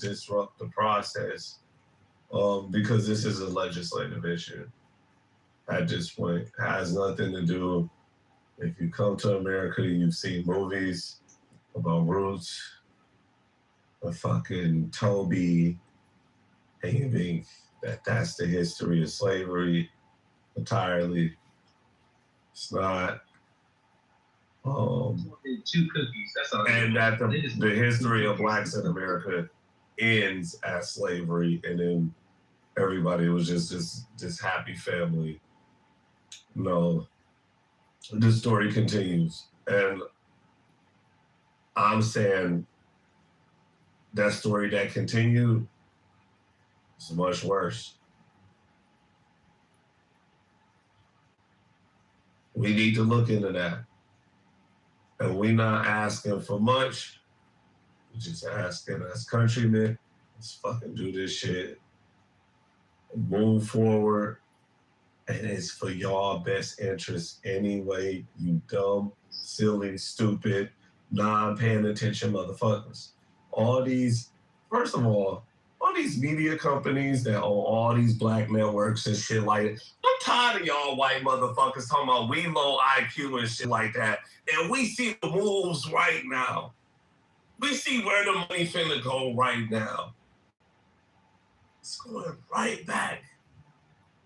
disrupt the process because this is a legislative issue. At this point, it has nothing to do. If you come to America, you've seen movies about roots, a fucking Toby, and you think that that's the history of slavery entirely. It's not. Two cookies. That's all. And that the history of blacks in America ends as slavery, and then everybody was just this happy family. No, the story continues, and I'm saying that story that continued is much worse. We need to look into that. And we're not asking for much. We're just asking as countrymen, let's fucking do this shit. Move forward. And it's for y'all best interest anyway, you dumb, silly, stupid, non-paying attention motherfuckers. All these, first of all these media companies that own all these black networks and shit like that. I'm tired of y'all white motherfuckers talking about we low IQ and shit like that. And we see the moves right now. We see where the money finna go right now. It's going right back.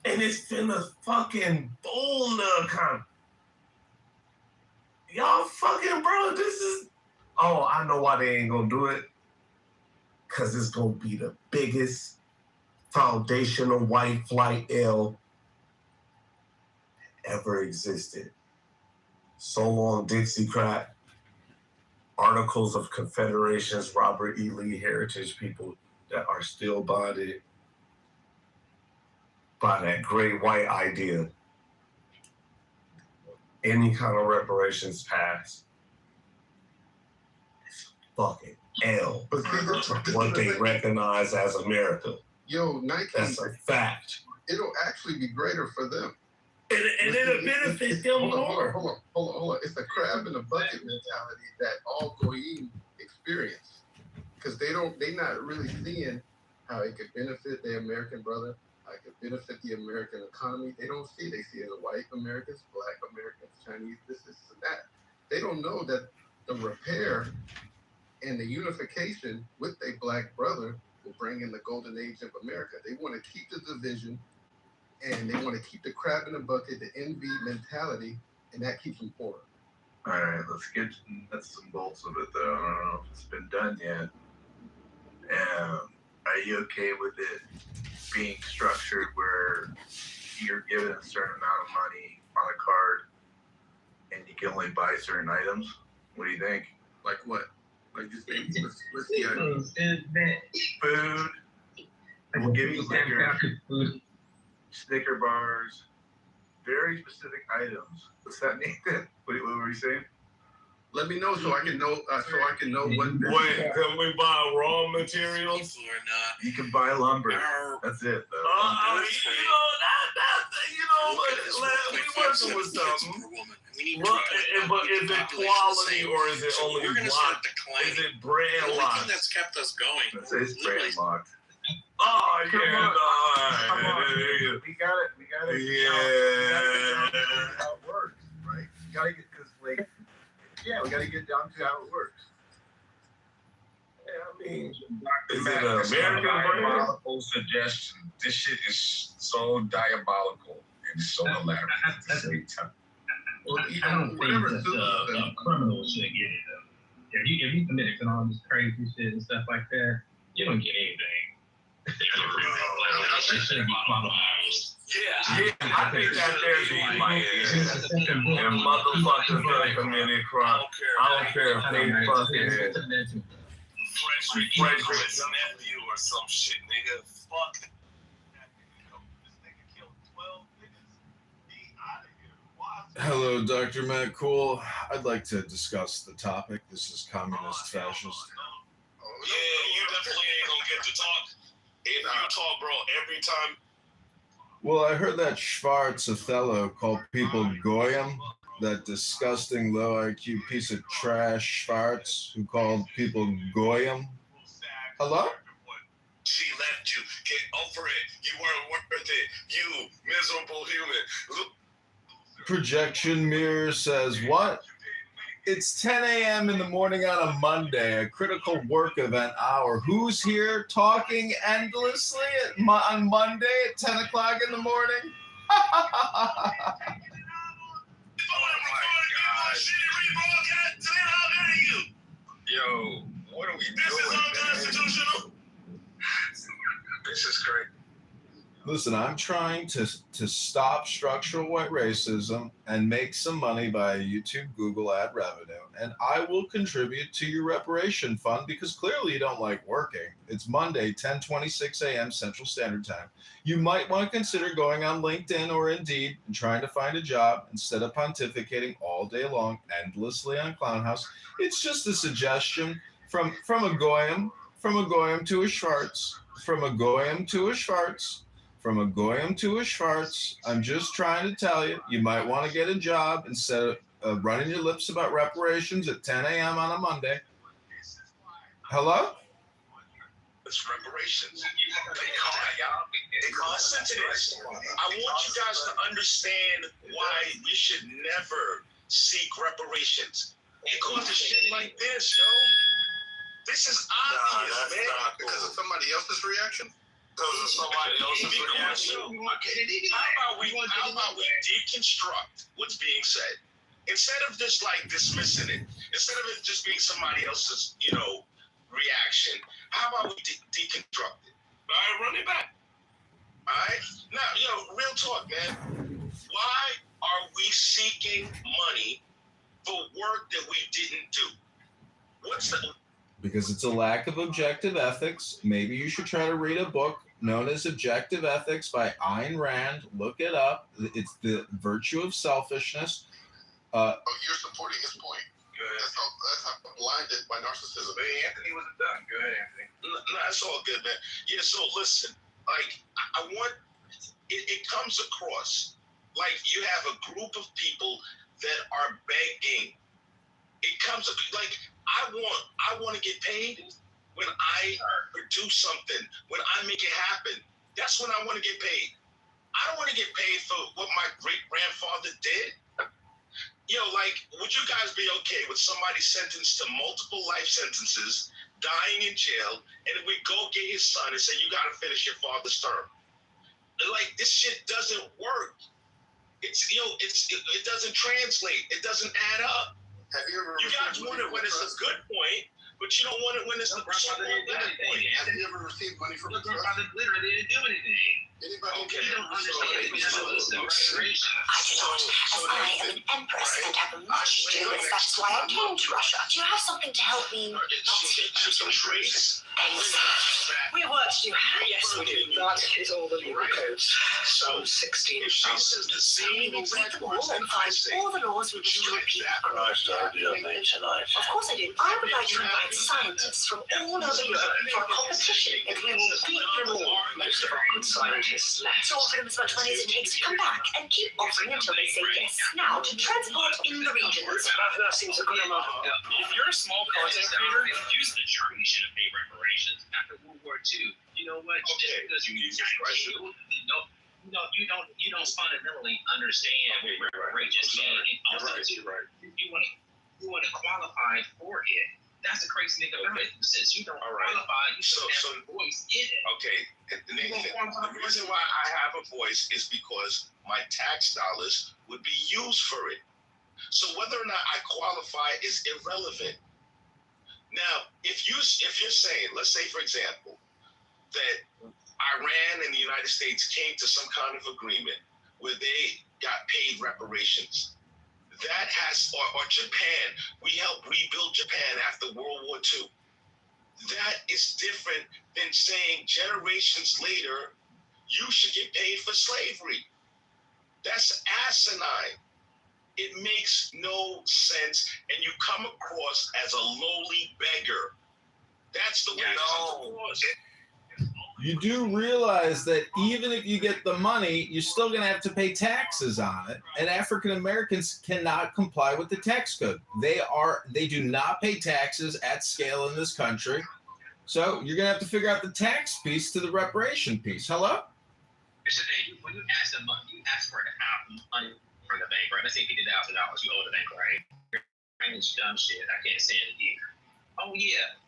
And it's finna fucking boom the economy. Y'all fucking, bro, this is... Oh, I know why they ain't gonna do it. Because it's going to be the biggest foundational white flight L that ever existed. So long, Dixiecrat. Articles of Confederations, Robert E. Lee heritage people that are still bonded by that great white idea. Any kind of reparations passed. It's fucking L. But see, what they recognize as America. Yo, Nike. That's a fact. It'll actually be greater for them. And it'll benefit them more. Hold on. It's the crab in the bucket mentality that all goyim experience. Because they're not really seeing how it could benefit the American brother, how it could benefit the American economy. They don't see. They see it as white Americans, black Americans, Chinese, this and that. They don't know that the repair and the unification with their black brother will bring in the golden age of America. They want to keep the division, and they want to keep the crab in the bucket, the envy mentality, and that keeps them poor. All right, let's get nuts and bolts of it, though. I don't know if it's been done yet. Are you okay with it being structured where you're given a certain amount of money on a card, and you can only buy certain items? What do you think? Like what? Like just what's the idea? Food. We'll give you Snicker bars, very specific items. What's that, Nathan? What were you saying? Let me know so I can know. What. Wait, can we buy raw materials? You can buy lumber. That's it, though. We working with something. But is it quality or is it only locked? Is it brand locked? The only thing that's kept us going. It's brand locked. Oh, yeah. Come on. We got it. Yeah. How it works, right? We gotta get down to how it works. Yeah, I mean, is it an American diabolical suggestion? This shit is so diabolical and so elaborate at the same time. Well, I don't think that a criminal should get it though. If you commit all this crazy shit and stuff like that, you don't get anything. It shouldn't be qualified. Yeah, I think that there's and motherfuckers that committed crime. I don't care if they fucking Frederick's nephew or some shit, nigga. Fuck. This nigga killed 12 niggas. Be out of here. Hello, Dr. Matt Cool. I'd like to discuss the topic. This is communist fascist. Yeah, you definitely ain't gonna get to talk. If you talk, bro, every time. Well, I heard that Schwartz Othello called people goyim, that disgusting low IQ piece of trash Schwartz who called people goyim. Hello? you. Get over it. You weren't worth it. You miserable human. Look. Projection Mirror says, what? It's 10 a.m. in the morning on a Monday, a critical work event hour. Who's here talking endlessly on Monday at 10 o'clock in the morning? Oh Yo, what are we This doing? is unconstitutional. This is great. Listen, I'm trying to stop structural white racism and make some money via YouTube, Google ad revenue, and I will contribute to your reparation fund because clearly you don't like working. It's Monday, 10:26 a.m. Central Standard Time. You might want to consider going on LinkedIn or Indeed and trying to find a job instead of pontificating all day long endlessly on Clownhouse. It's just a suggestion from a Goyim to a Schwartz, from a Goyim to a Schwartz. From a Goyim to a Schwartz, I'm just trying to tell you, you might want to get a job instead of running your lips about reparations at 10 a.m. on a Monday. Hello? It's reparations. Listen to this. I want you guys to understand why we should never seek reparations. Because of shit like this, yo. This is obvious, man. Because of somebody else's reaction? Because of somebody else's reaction. How about we deconstruct what's being said? Instead of just like dismissing it, instead of it just being somebody else's, reaction, how about we deconstruct it? All right, run it back. All right? Now, real talk, man. Why are we seeking money for work that we didn't do? Because it's a lack of objective ethics. Maybe you should try to read a book known as Objective Ethics by Ayn Rand. Look it up. It's the virtue of selfishness. You're supporting his point. Good. That's how blinded by narcissism. But Anthony wasn't done. Go ahead, Anthony. No, that's all good, man. Yeah, so listen, I want, it comes across like you have a group of people that are begging. It comes like, I want to get paid when I produce something, when I make it happen. That's when I want to get paid. I don't want to get paid for what my great-grandfather did. Would you guys be okay with somebody sentenced to multiple life sentences, dying in jail, and we go get his son and say, you got to finish your father's term? This shit doesn't work. It doesn't translate. It doesn't add up. Have you ever? You guys want it when it's a good point, but you don't want it when it's a grandfather didn't do anything. Have you ever received money from a Your trust? grandfather literally didn't do anything. Anybody? Okay. You don't understand. You don't understand reparations. I do not, as I am an empress and have much to do with. That's why I came to Russia. Do you have something to help me? Just a trace. We have work to do. Yes, we do. That is all the legal codes. So 16 If she says the same We will read exact them all words that and I find say, all the laws we wish to repeat. Nice idea, mate, tonight. Of course I do. I would like to invite scientists from all over Europe for a competition, and we will beat them all. Most of our good scientists left. So offer them as much money as it takes to come back, and keep offering until they say yes. Now, to transport in the regions. That seems a good amount. If you're a small content creator, use the term you should have paid reparations after World War II. You know what? Just Okay, because you Jesus Christ. you don't fundamentally understand what reparations mean. And also, too, you want to qualify for it. That's the crazy thing about it. Since you don't qualify, you should have a voice in it. Okay, Nathan, the reason why I have a voice is because my tax dollars would be used for it. So whether or not I qualify is irrelevant. Now, if you're saying, let's say for example, that Iran and the United States came to some kind of agreement where they got paid reparations. That has, or Japan, we helped rebuild Japan after World War II. That is different than saying generations later, you should get paid for slavery. That's asinine. It makes no sense, and you come across as a lowly beggar. That's the way it comes across. You do realize that even if you get the money, you're still going to have to pay taxes on it. And African Americans cannot comply with the tax code. They do not pay taxes at scale in this country. So you're gonna have to figure out the tax piece to the reparation piece. Hello? So then when you ask them money, you ask for money from the bank, right? Let's say $50,000 you owe the bank, right? Dumb shit. I can't stand it either. Oh yeah.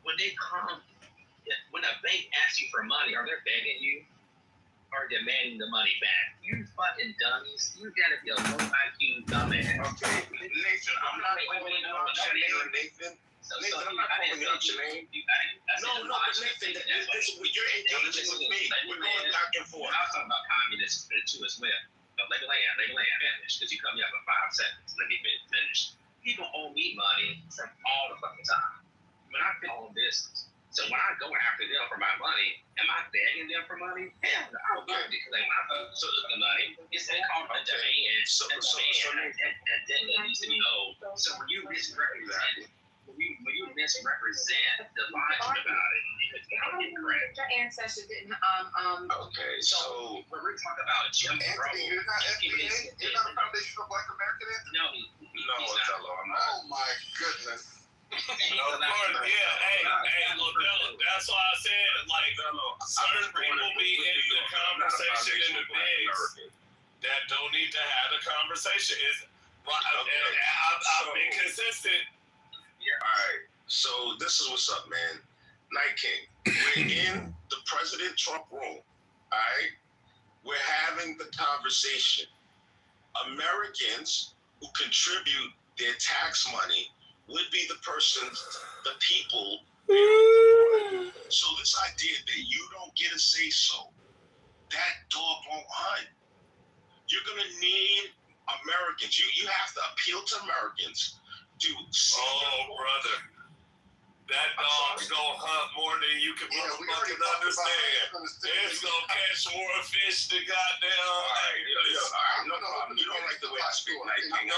When they come, when a bank asks you for money, are they begging you or demanding the money back? You fucking dummies. You gotta be a low IQ dumbass. Okay, Nathan, I'm not calling out your name, Nathan. Nathan, I'm not calling out your name. No, but Nathan, you're engaging with me. We're going back and forth. I was talking about communists too as well. Let me finish, because you cut me up for 5 seconds. Let me finish. People owe me money from all the fucking time. When I own business. So when I go after them for my money, am I begging them for money? Hell no, I don't want to claim my the money. It's called a demand. So that needs to be owed. So when you misrepresent, when you misrepresent the logic about it, it's incorrect. Your ancestors didn't. Okay, so when we're talking about Jim Crow, Anthony, you're not a foundation for Black American, Anthony? No, Othello, I'm not. Oh my goodness. Of course, yeah. Hey, Lodella, that's why I said, like, certain people be in the conversation in the bigs that don't need to have the conversation. I've been consistent. Alright, so this is what's up, man. Night King, we're in the President Trump room, alright? We're having the conversation. Americans who contribute their tax money would be the people. So this idea that you don't get a say so, that dog won't hunt. You're gonna need Americans. You have to appeal to Americans to see. Oh, brother. That dog's gonna hunt more than you can fucking understand. It's gonna catch more fish than goddamn. Alright, no problem. You don't like the way I speak, Night King. No.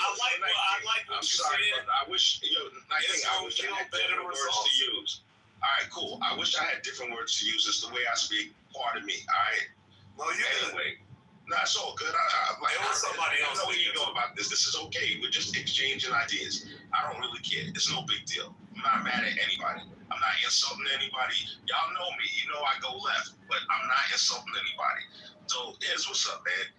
I like what you said. I wish, Night King, I wish I had different words to use. Alright, cool. I wish I had different words to use. It's the way I speak. Pardon me. Alright. Well, anyway. No, it's all good. Somebody else. I know where you go about this. This is okay. We're just exchanging ideas. I don't really care. It's no big deal. I'm not mad at anybody. I'm not insulting anybody. Y'all know me. You know I go left, but I'm not insulting anybody. So here's what's up, man.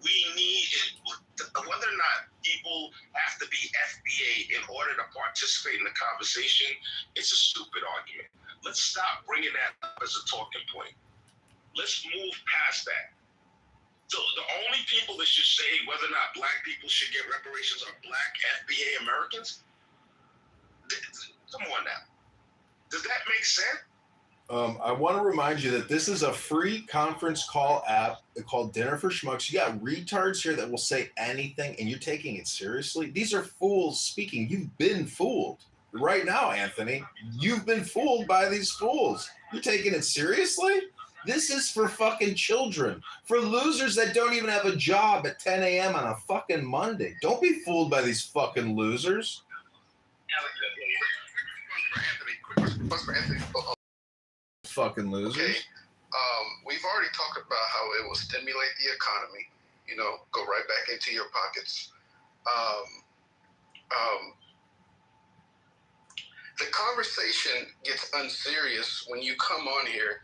We need it. Whether or not people have to be FBA in order to participate in the conversation, it's a stupid argument. Let's stop bringing that up as a talking point. Let's move past that. So the only people that should say whether or not black people should get reparations are black FBA Americans? Come on now. Does that make sense? I want to remind you that this is a free conference call app called Dinner for Schmucks. You got retards here that will say anything, and you're taking it seriously. These are fools speaking. You've been fooled. Right now, Anthony, you've been fooled by these fools. You're taking it seriously? This is for fucking children, for losers that don't even have a job at 10 a.m. on a fucking Monday. Don't be fooled by these fucking losers. Quick for Anthony. Fucking losers. Okay. We've already talked about how it will stimulate the economy. Go right back into your pockets. The conversation gets unserious when you come on here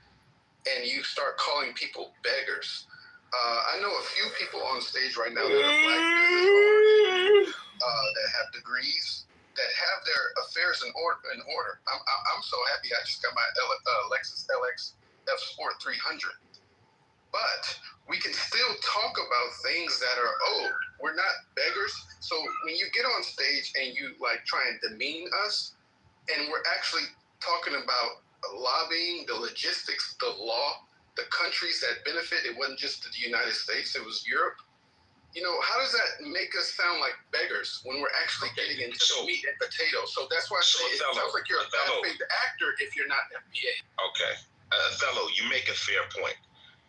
and you start calling people beggars. I know a few people on stage right now that are black business owners that have degrees, that have their affairs in order. I'm so happy I just got my Lexus LX F Sport 300. But we can still talk about things that are owed. We're not beggars. So when you get on stage and you try and demean us, and we're actually talking about lobbying, the logistics, the law, the countries that benefit. It wasn't just the United States, it was Europe. How does that make us sound like beggars when we're actually getting into meat and potatoes? So that's why I say it sounds like you're a bad faith actor if you're not FBA. Okay. Othello, you make a fair point.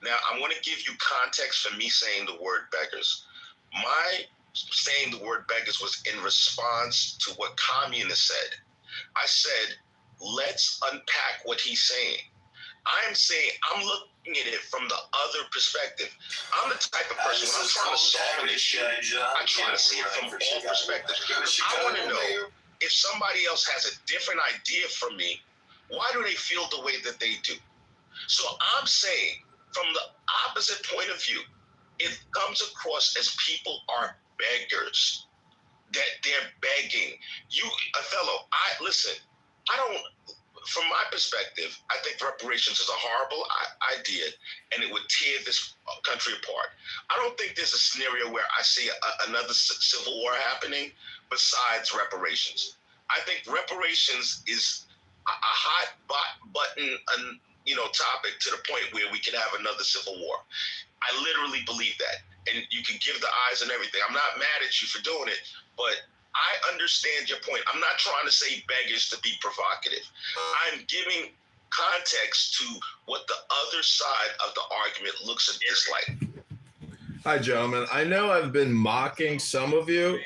Now, I want to give you context for me saying the word beggars. My saying the word beggars was in response to what communists said. I said, let's unpack what he's saying. I'm looking at it from the other perspective. I'm the type of person, when I'm trying to solve an issue, I'm trying to see it from all perspectives. I want to know if somebody else has a different idea from me, why do they feel the way that they do? So I'm saying, from the opposite point of view, it comes across as people are beggars, that they're begging. You, Othello, I don't, from my perspective, I think reparations is a horrible idea, and it would tear this country apart. I don't think there's a scenario where I see another civil war happening besides reparations. I think reparations is a hot button, topic to the point where we can have another civil war. I literally believe that, and you can give the eyes and everything. I'm not mad at you for doing it, but I understand your point. I'm not trying to say beggars to be provocative. I'm giving context to what the other side of the argument looks at this like. Hi, gentlemen. I know I've been mocking some of you.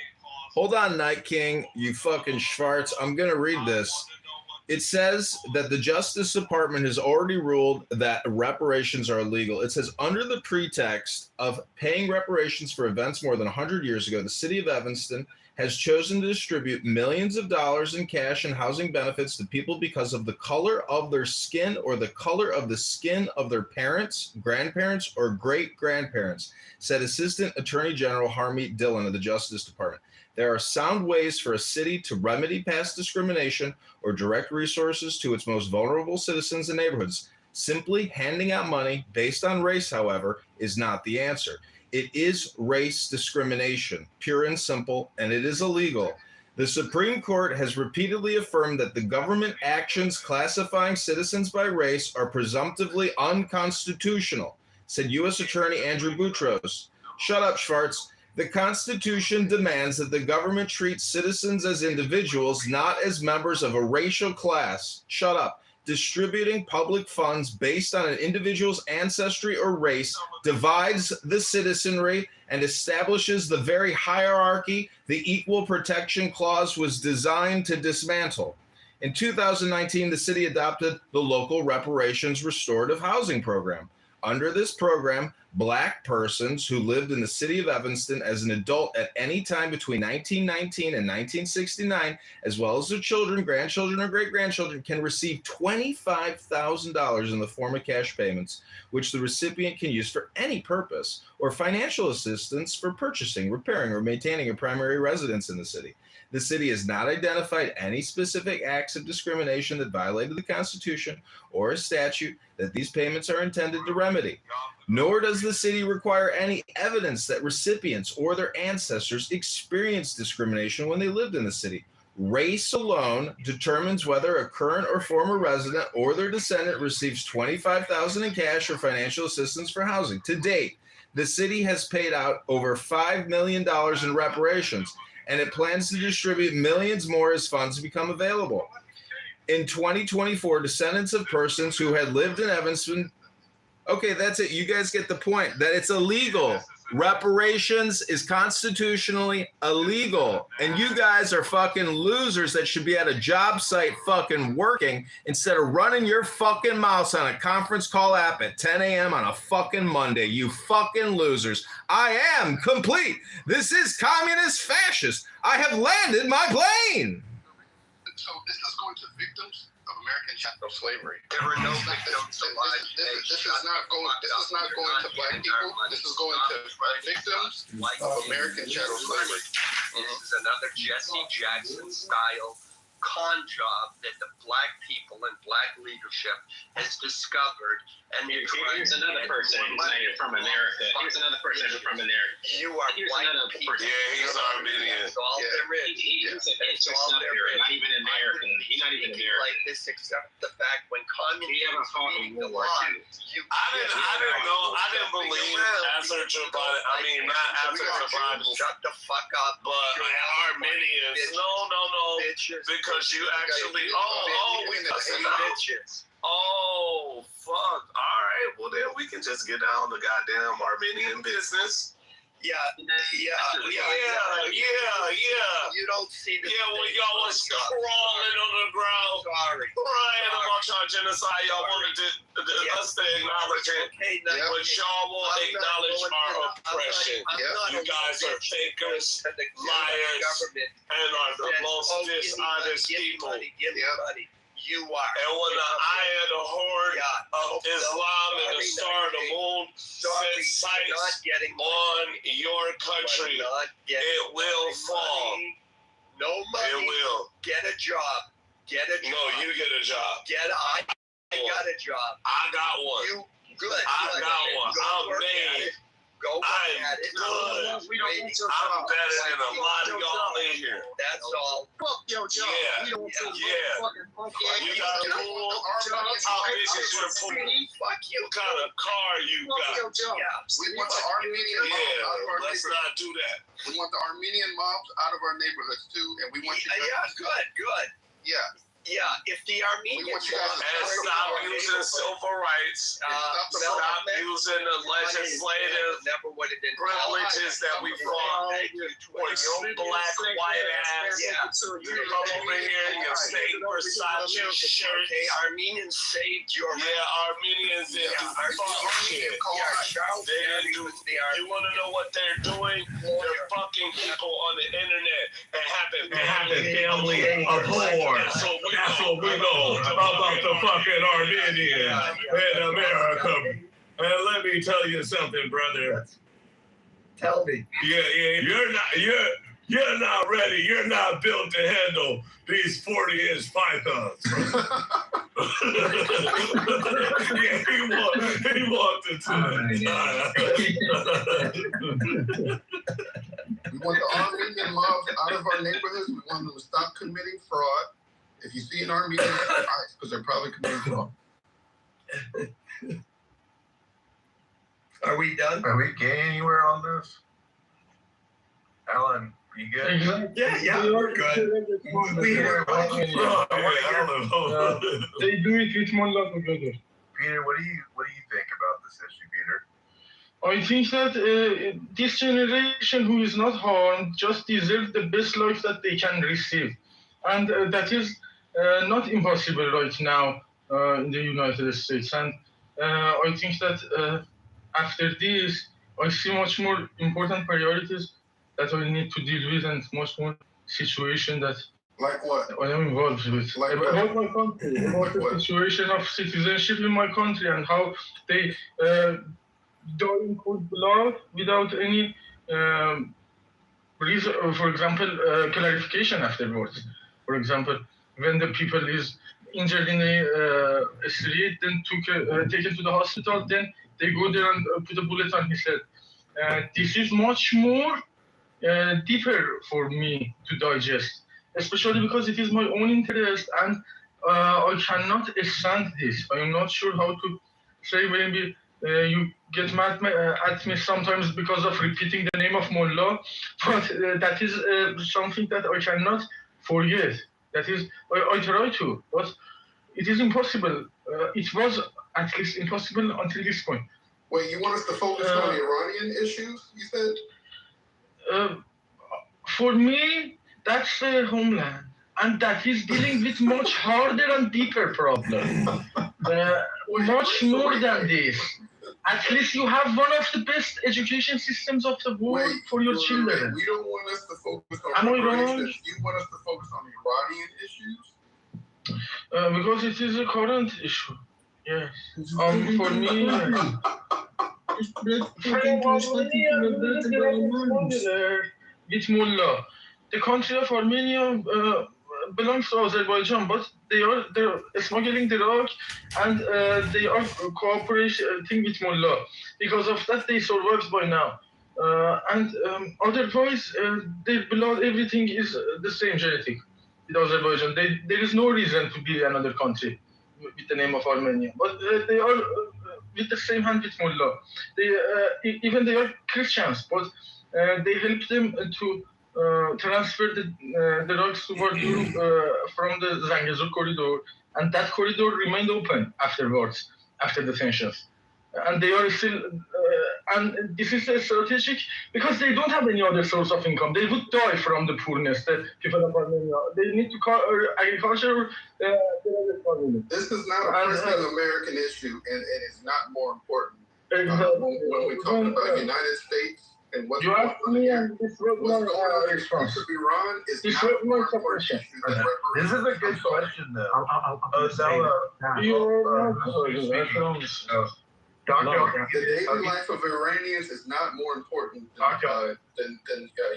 Hold on, Night King, you fucking Schwartz. I'm going to read this. It says that the Justice Department has already ruled that reparations are illegal. It says, under the pretext of paying reparations for events more than 100 years ago, the city of Evanston has chosen to distribute millions of dollars in cash and housing benefits to people because of the color of their skin or the color of the skin of their parents, grandparents, or great-grandparents, said Assistant Attorney General Harmeet Dillon of the Justice Department. There are sound ways for a city to remedy past discrimination or direct resources to its most vulnerable citizens and neighborhoods. Simply handing out money based on race, however, is not the answer. It is race discrimination, pure and simple, and it is illegal. The Supreme Court has repeatedly affirmed that the government actions classifying citizens by race are presumptively unconstitutional, said U.S. Attorney Andrew Boutros. Shut up, Schwartz. The Constitution demands that the government treats citizens as individuals, not as members of a racial class. Shut up. Distributing public funds based on an individual's ancestry or race divides the citizenry and establishes the very hierarchy the Equal Protection Clause was designed to dismantle. In 2019, the city adopted the Local Reparations Restorative Housing Program. Under this program, Black persons who lived in the city of Evanston as an adult at any time between 1919 and 1969, as well as their children, grandchildren, or great-grandchildren, can receive $25,000 in the form of cash payments, which the recipient can use for any purpose, or financial assistance for purchasing, repairing, or maintaining a primary residence in the city. The city has not identified any specific acts of discrimination that violated the Constitution or a statute that these payments are intended to remedy. Nor does the city require any evidence that recipients or their ancestors experienced discrimination when they lived in the city. Race alone determines whether a current or former resident or their descendant receives $25,000 in cash or financial assistance for housing. To date, the city has paid out over $5 million in reparations, and it plans to distribute millions more as funds become available. In 2024, descendants of persons who had lived in Evanston. Okay, that's it. You guys get the point that it's illegal. Reparations is constitutionally illegal. And you guys are fucking losers that should be at a job site fucking working instead of running your fucking mouths on a conference call app at 10 a.m. on a fucking Monday. You fucking losers. I am complete. This is communist fascist. I have landed my plane. So this is going to victims of American chattel slavery. There were no victims alive. This is not going to black people. This is going to victims of American chattel slavery. This is another Jesse Jackson style con job that the black people and black leadership has discovered. And here's another person saying from America. Here's another person from America. You are white people. Yeah, he's Armenian. That's all there is. He's not even American. He's not even American. Like this, except the fact when communism was beating the line, I didn't know. I didn't believe Azar Jabani. I mean, not Azar Jabani. Shut the fuck up. But Armenians. No. Bitches. Because you actually. We cussing out. Bitches. Oh, fuck. All right. Well, then we can just get down to goddamn Armenian business. Yeah. You don't see this. Yeah, when y'all was crawling on the ground, Sorry. crying about y'all genocide. Y'all wanted us to acknowledge it, but y'all won't acknowledge our oppression. You guys are fakers, liars, and are the most dishonest people. You are. And when the eye of the horde of Islam and the star of the moon set sights on your country, it will fall. No money. It will. Get a job. Get a job. No, you get a job. I got a job. I got one. You good. I got one. I'm made. Go work I'm at it. good. I'm better than a lot of y'all in here. That's all. Fuck your job. Yeah. You got a pool? How big is your pool? Fuck you. What kind of car you got? We want the Armenian mobs out of our Let's neighborhoods. not do that. We want the Armenian mobs out of our neighborhoods too, and we want you guys. Good. Yeah. Yeah, if the Armenians want you guys to And stop using civil rights. Stop using the legislative privileges that we fought for your black, white ass. You come over here in your fake Versace shirt. Okay, Armenians saved your Armenians didn't do fucking shit. They didn't do. You want to know what they're doing? They're fucking people on the internet and having family abhor. That's what we know about the fucking Armenians in America. And let me tell you something, brother. Tell me. Yeah, you're not ready. You're not built to handle these 40-inch pythons. Yeah, he wanted to. We want the Armenian mobs out of our neighborhoods. We want them to stop committing fraud. If you see an Armenian, it's because they're probably committing fraud. Are we done? Are we getting anywhere on this? Alan, you good? Yeah, we're good. They do it with Mullah together. Peter, what do you think about this issue, Peter? I think that this generation who is not harmed just deserves the best life that they can receive. And that is not impossible right now in the United States. And I think that after this, I see much more important priorities that I need to deal with and much more situation that Like what? I am involved with. Like about my country, about the situation of citizenship in my country and how they die in cold blood without any reason, for example, clarification afterwards. For example, when the people is injured in a street, then taken to the hospital, then they go there and put a bullet on his head. This is much more deeper for me to digest, especially because it is my own interest and I cannot stand this. I am not sure how to say. Maybe you get mad at me sometimes because of repeating the name of Mullah, but that is something that I cannot forget. That is, I try to, but it is impossible. It was at least impossible until this point. Wait, you want us to focus on Iranian issues, you said? For me, that's the homeland. And that is dealing with much harder and deeper problems. Much more than this. At least you have one of the best education systems of the world for your children. We don't want us to focus on Am I wrong? You want us to focus on Iranian issues? Because it is a current issue. Yes. For me, with Mullah, the country of Armenia belongs to Azerbaijan, but they're smuggling the rock and they are cooperating with Mullah. Because of that, they survived by now. And otherwise, their blood, everything is the same genetic with Azerbaijan. There is no reason to be another country with the name of Armenia. But they are with the same hand with Mullah. Even they are Christians, but they help them to transfer the drugs toward Europe from the Zangezur corridor, and that corridor remained open afterwards, after the tensions. And they are still and this is a strategic because they don't have any other source of income. They would die from the poorness that people of Armenia. They need to call agriculture. This is not a personal American issue, and it's not more important. When we talk about United States and what's going on here, what's going on in Iran is not more important issue than reparations. This is a good question, though. The daily life of Iranians is not more important than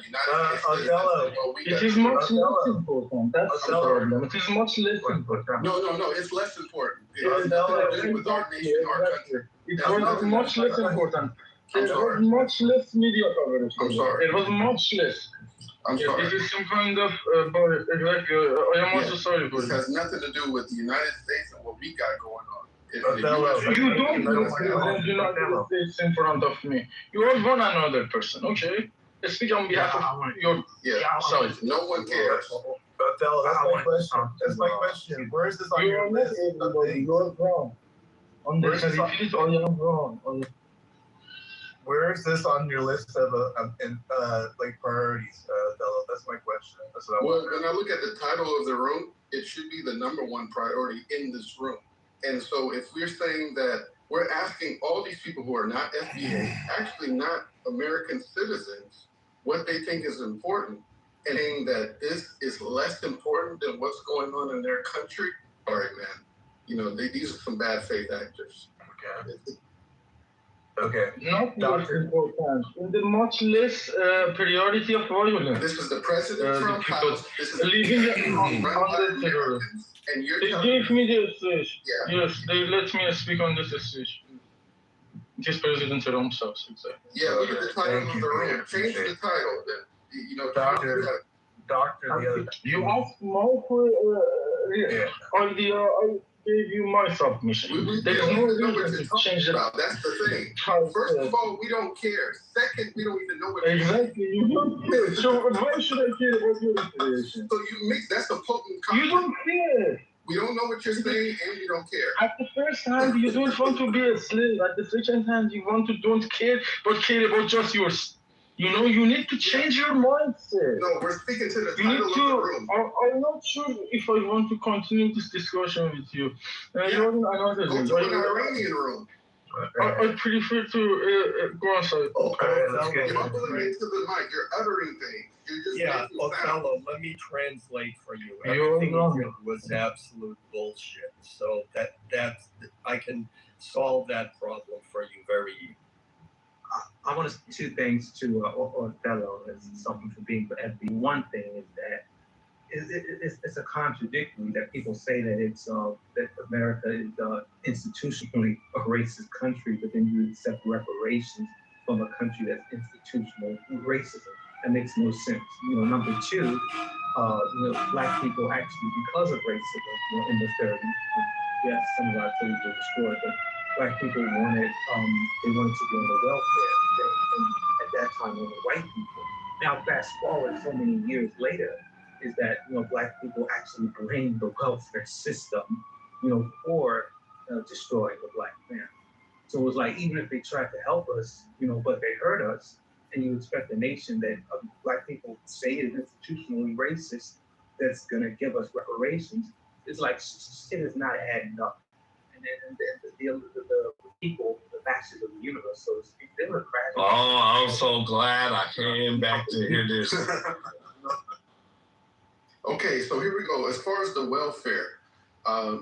United States. It is much less important. That's the problem. It is much less important. No, it's less important. It has nothing to do with our nation, our country. It was much less important. There was much less media coverage. I'm sorry. It was much less. I'm sorry. It is some kind of exactly. I am also sorry for this. Has nothing to do with the United States and what we got going on. You don't know the United States in front of me. You are one another person, okay? Speak on behalf of your... sorry. No one cares. Othello, that's my question. Where is this on your list? You're wrong. On the Sharifis, I am wrong. Where is this on your list of like priorities, Othello? That's my question. That's what I want. When I look at the title of the room, it should be the #1 priority in this room. And so if we're saying that we're asking all these people who are not FBA, actually not American citizens, what they think is important, and saying that this is less important than what's going on in their country, all right, man. You know, these are some bad faith actors. Okay. Not less important. In the much less priority of violence. This is the President Trump house. This is living under terrorism. And you're they gave me the stage. Yeah. Yes, they let me speak on this stage. It is President Trump's house, exactly. Yeah, look at the title of the room. Change the title. Then, you know, Doctor, the other. You asked my idea. I gave you my submission. There is no reason to change it. That's the thing. First of all, we don't care. Second, we don't even know what. Exactly, you don't care. So why should I care about your information? So you mix. That's a potent. You don't care. We don't know what you're saying, and you don't care. At the first hand, you don't want to be a slave. At the second hand, you want to don't care, but care about just yours. You know, you need to change your mindset. No, we're speaking to the title of the room. I'm not sure if I want to continue this discussion with you. You're in another room. Go to an Iranian room. I prefer to go outside. Okay. You're mumbling into the mic. You're uttering things. You're just Othello, let me translate for you. Everything you did was absolute bullshit. So that's I can solve that problem for you very easily. I want to say two things to Othello as something for being for FB. One thing is that it's a contradictory that people say that it's that America is institutionally a racist country, but then you accept reparations from a country that's institutional racism. That makes no sense. You know, number two, black people actually, because of racism, in the 30s, yes, some of our cities were destroyed, but black people wanted they wanted to be on the welfare state, and at that time they were white people. Now fast forward so many years later, is that black people actually blame the welfare system, for destroying the black man. So it was like even if they tried to help us, but they hurt us, and you expect a nation that black people say is institutionally racist that's gonna give us reparations, it's like shit is not adding up. And then the people, the masters of the universe, so to speak, they were crashing. Oh, I'm so glad I came back to hear this. Okay, so here we go. As far as the welfare,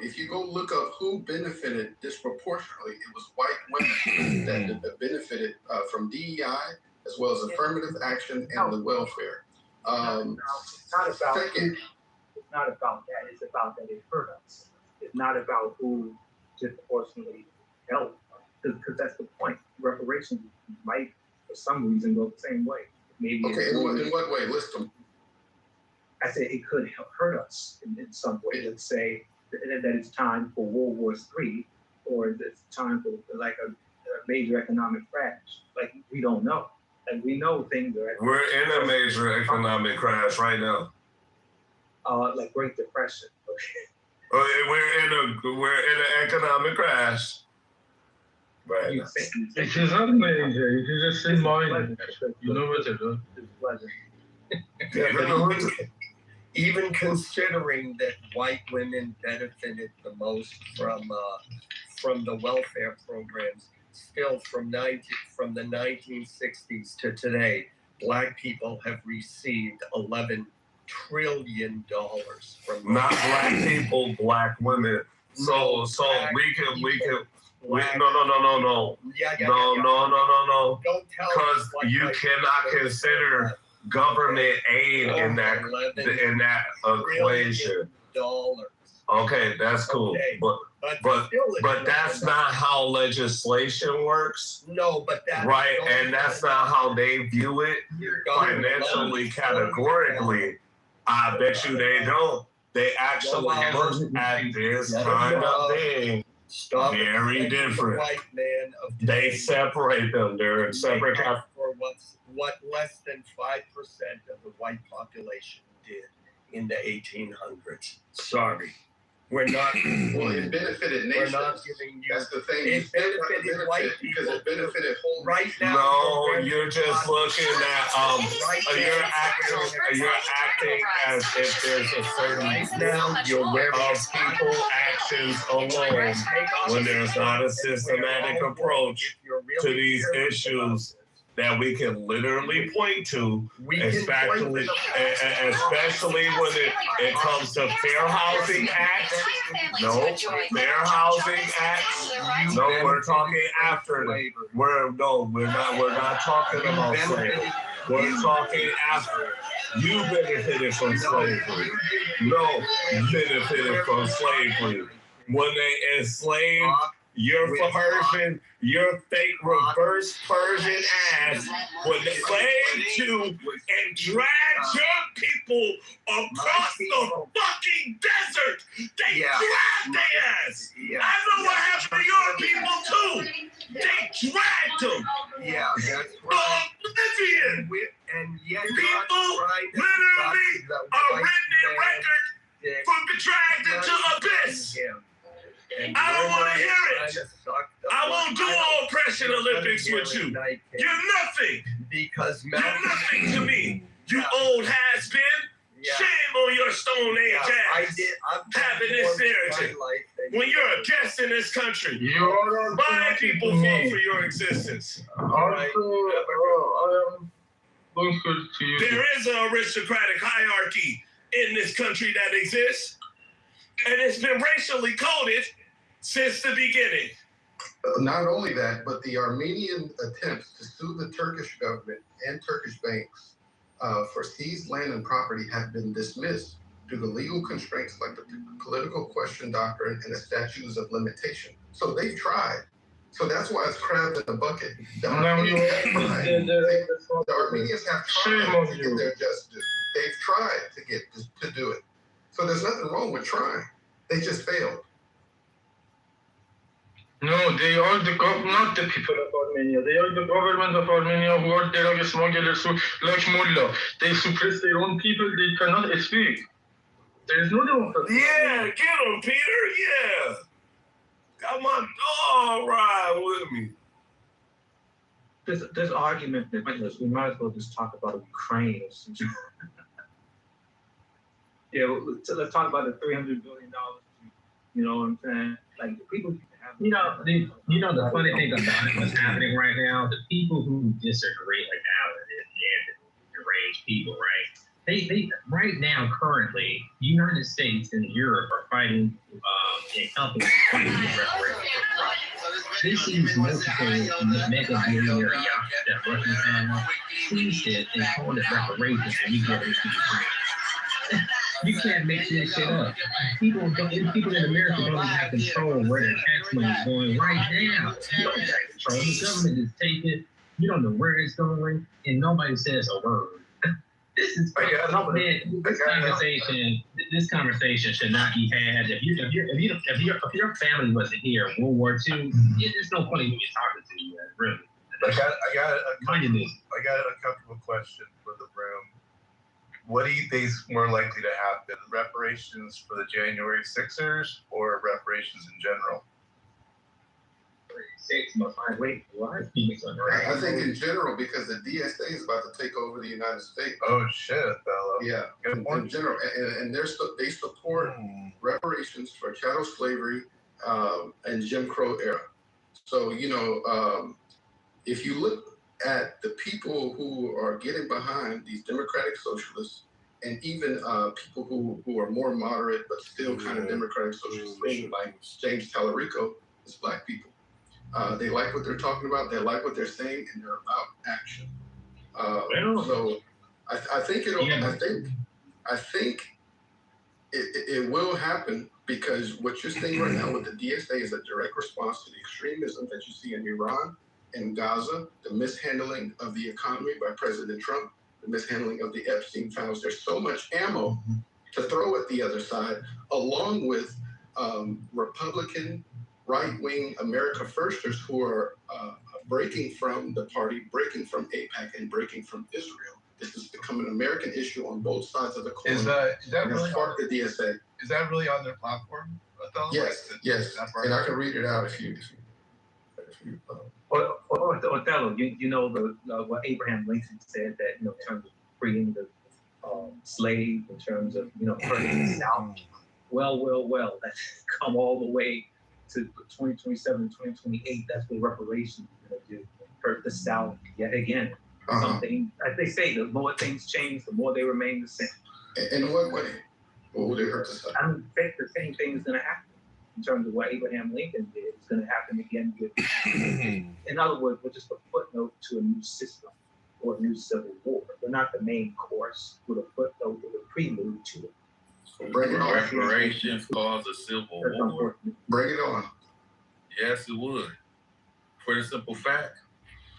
if you go look up who benefited disproportionately, it was white women that benefited from DEI as well as affirmative action and the welfare. It's not about that. It's about that it hurt us. It's not about who disproportionately helped, because that's the point. Reparations might, for some reason, go the same way. Maybe. Okay, in what way? List them. I said it could hurt us in some way. Let's say that it's time for World War III, or it's time for like a major economic crash. Like we don't know. Like we know things are. We're in a major economic crash right now. Like Great Depression. Okay. We're in an economic crash. Right. It is not major. It is just in mind. You know what it is. Even considering that white women benefited the most from the welfare programs, still from the 1960s to today, black people have received $11 trillion from not black people, black women. So we can no. No. Because you cannot consider government aid in that equation. Okay, that's cool. Okay. But that's not how legislation works. No, but that's right, and that's not how they view it financially, categorically. I bet you they don't. They actually look at this kind of thing very different. They separate them. They're separate. For what less than 5% of the white population did in the 1800s. Sorry. We're not. Well, it benefited nations. We're not giving you. That's the thing. It benefited white people because it benefited whole. Right now. No, you're just looking at you're acting as if there's a certain of people actions alone when there's not a systematic approach to these issues that we can literally point to, especially when it comes to Fair Housing Act. No, Fair Housing Act. No, we're talking after that. We're not talking about slavery. We're talking after. You benefited from slavery. No, you benefited from slavery. When they enslaved your Persian, your fake reverse Persian ass, when they enslaved you and dragged your people across the fucking desert, they dragged their ass. I know what happened to your people too. They dragged them. Yeah, that's right. And yet people literally are written in record for being dragged into abyss. I don't want to hear it. I won't do all oppression Olympics with you. You're nothing. You're nothing to me. You old has-been. Shame on your Stone Age ass. Having this narrative. When you're a guest in this country, my people fought for your existence. There is an aristocratic hierarchy in this country that exists, and it's been racially coded since the beginning. Not only that, but the Armenian attempts to sue the Turkish government and Turkish banks for seized land and property have been dismissed due to legal constraints like the political question doctrine and the statutes of limitation. So they've tried. So that's why it's crabs in a bucket. The Armenians have tried to get their just due. They've tried to do it. So there's nothing wrong with trying. They just failed. No, they are not the people of Armenia. They are the government of Armenia who are drug smugglers like Mullah. They suppress their own people. They cannot speak. There is no democracy. Yeah, get them, Peter. Yeah. Come on, all ride with me. This argument that we might as well just talk about Ukraine. Yeah, so let's talk about the $300 billion. You know what I'm saying? Like the people. The funny thing about it, what's happening right now, the people who disagree, like now, the deranged people, right? They right now, currently, the United States and Europe are fighting and helping This is multiple mega billionaire yachts that Russians have seized it and called it reparations, and you get it to Ukraine. You can't make this shit up. People in America don't even have control where their tax money is going right now. You don't have control. The government is taking it. You don't know where it's going, and nobody says a word. This is This conversation should not be had. If your family wasn't here in World War II, there's no point in you talking to you. Really. I got a couple of questions for the room. What do you think is more likely to happen? Reparations for the January 6ers or reparations in general? 6 months. Wait, what? I think in general, because the DSA is about to take over the United States. Oh shit, fellow. Yeah, in general, and they support reparations for chattel slavery and Jim Crow era. So if you look at the people who are getting behind these democratic socialists, and even people who are more moderate but still kind of democratic socialist leaning, like James Tallarico, is black people. They like what they're talking about, they like what they're saying, and they're about action. So I think it will happen, because what you're seeing right now with the DSA is a direct response to the extremism that you see in Iran and Gaza, the mishandling of the economy by President Trump, the mishandling of the Epstein files. There's so much ammo to throw at the other side, along with Republican right-wing America Firsters who are breaking from the party, breaking from AIPAC, and breaking from Israel. This has become an American issue on both sides of the coin. Is that really part of the DSA? Is that really on their platform? Yes, yes. And I can read it out if you Othello, you know what Abraham Lincoln said, that in terms of freeing the slave, in terms of hurting the South. Well, that's come all the way to 2027, 2028. That's what reparations are going to do. Hurt the South yet again. Something, as they say, the more things change, the more they remain the same. In what way? What would it hurt the South? I don't think the same thing is going to happen. In terms of what Abraham Lincoln did, it's going to happen again. In other words, we're just a footnote to a new system or a new civil war. We're not the main course. We're a footnote with a prelude to it. So bring it on. Reparations cause a civil war. Bring it on. Yes, it would. For the simple fact,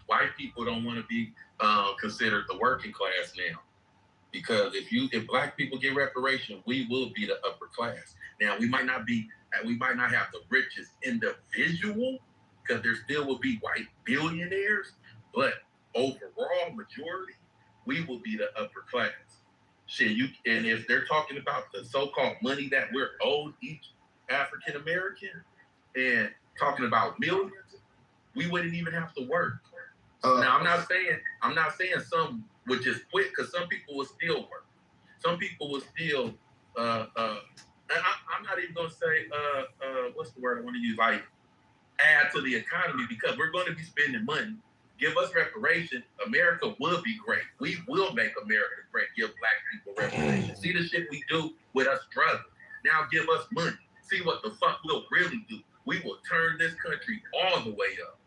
white people don't want to be considered the working class now. Because if black people get reparation, we will be the upper class. Now we might not have the richest individual, because there still will be white billionaires, but overall majority, we will be the upper class. Shit, and if they're talking about the so-called money that we're owed each African American, and talking about millions, we wouldn't even have to work. Now I'm not saying some would just quit, because some people will still work. Some people will still and I'm not even gonna say what's the word I want to use, like add to the economy, because we're going to be spending money. Give us reparation, America will be great. We will make America great. Give black people reparation. See the shit we do with us struggling. Now give us money. See what the fuck we'll really do. We will turn this country all the way up.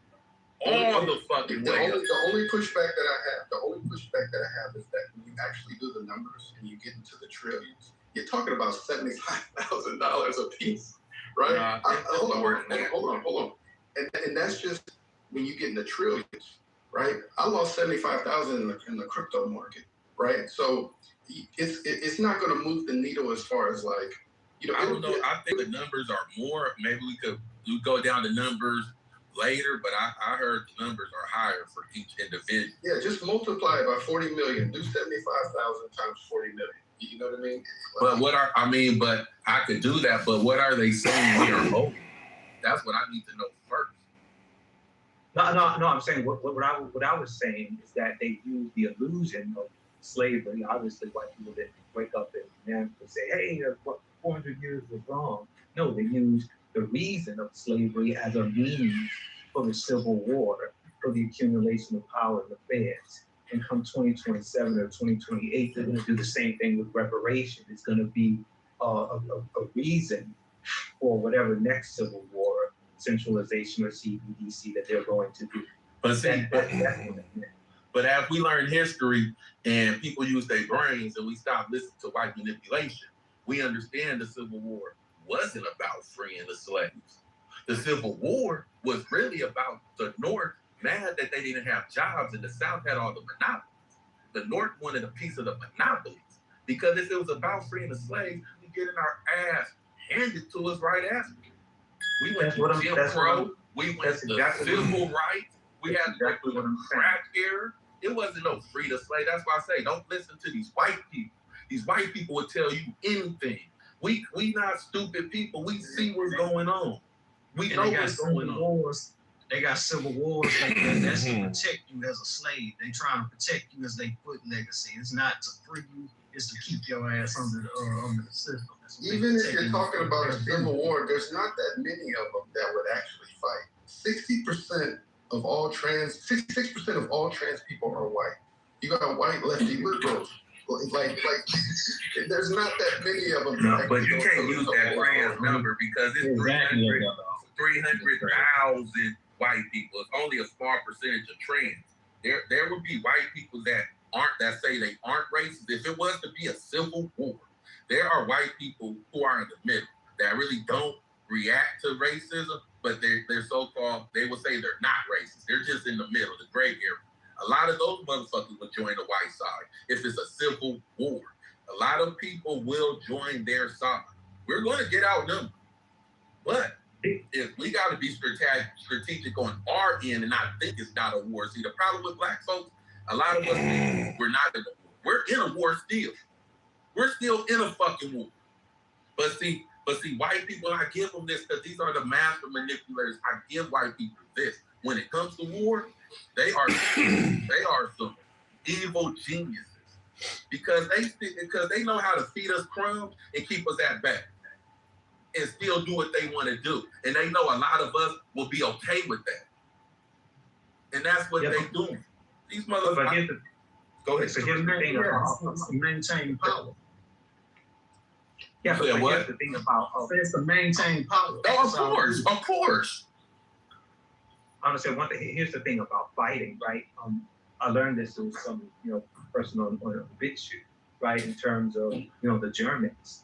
All the fucking way up. The only pushback that I have is that when you actually do the numbers and you get into the trillions, you're talking about $75,000 a piece, right? Hold on. And that's just when you get in the trillions, right? I lost 75,000 in the crypto market, right? So it's not going to move the needle as far as like, I don't know. I think the numbers are more. Maybe we go down the numbers later, but I heard the numbers are higher for each individual. Yeah, just multiply it by 40 million. Do 75,000 times 40 million. You know what I mean? But I could do that. But what are they saying we are owed? That's what I need to know first. No. I'm saying what I was saying is that they use the illusion of slavery. Obviously, white people didn't wake up and say, "Hey, what 400 years was wrong." No, they used the reason of slavery as a means for the Civil War, for the accumulation of power in the feds. And come 2027 or 2028, they're going to do the same thing with reparation. It's going to be a reason for whatever next Civil War, centralization or CBDC that they're going to do. But see, but as we learn history and people use their brains and we stop listening to white manipulation, we understand the Civil War wasn't about freeing the slaves. The Civil War was really about the North mad that they didn't have jobs and the South had all the monopolies. The North wanted a piece of the monopolies, because if it was about freeing the slaves, we getting our ass handed to us right after. We went to Jim Crow. We went to civil rights. We had the crack era. It wasn't no free to slave. That's why I say don't listen to these white people. These white people will tell you anything. We not stupid people. We see what's going on. We know what's going on. They got civil wars like that. That's to protect you as a slave. They trying to protect you as they put legacy. It's not to free you. It's to keep your ass under the system. Even if you're talking about a civil war, there's not that many of them that would actually fight. 60% of all trans people are white. You got white lefty liberals. Like, there's not that many of them. No, but you can't use that trans number because it's 300,000 white people. It's only a small percentage of trans. There would be white people that say they aren't racist. If it was to be a civil war, there are white people who are in the middle that really don't react to racism, but they're so-called, they will say they're not racist. They're just in the middle, the gray area. A lot of those motherfuckers will join the white side if it's a civil war. A lot of people will join their side. We're going to get outnumbered. But if we got to be strategic on our end and not think it's not a war. See, the problem with black folks, a lot of us think we're not in a war. We're in a war still. We're still in a fucking war. But see, white people, I give them this because these are the master manipulators. I give white people this. When it comes to war, they are some evil geniuses because they know how to feed us crumbs and keep us at bay and still do what they want to do. And they know a lot of us will be okay with that. And that's what they do. These motherfuckers. Go ahead. So here's the thing about maintain power. Yeah, but here's the thing about it's to maintain power. Oh, of course. I'm gonna say one thing. Here's the thing about fighting, right? I learned this through some, person on a BitChute, right? In terms of, the Germans,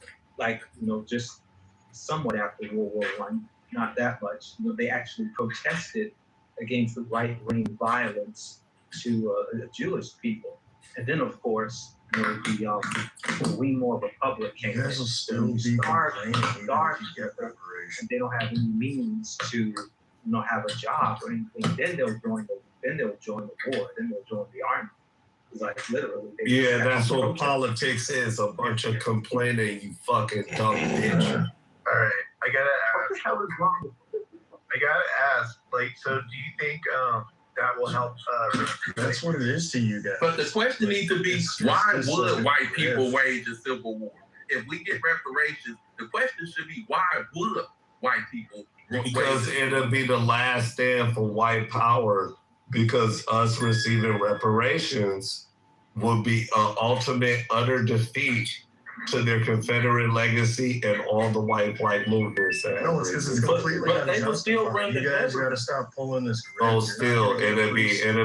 just somewhat after World War I, not that much. They actually protested against the right-wing violence to Jewish people, and then of course, the Weimar Republic came in. Starved, and they don't have any means to have a job or anything. Then they'll join the war. Then they'll join the army. It's like literally. That's what politics is. A bunch of complaining, you fucking dumb bitch. All right, I gotta ask. What the hell is wrong? So do you think that will help? That's what it is to you guys. But the question needs to be, why would white people wage a civil war? If we get reparations, the question should be, why would white people? Because it'll be the last stand for white power, because us receiving reparations will be an ultimate utter defeat to their Confederate legacy and all the white movements. No, it's because it's completely but they will still run the You guys government. got to stop pulling this. Oh, still, it'll be the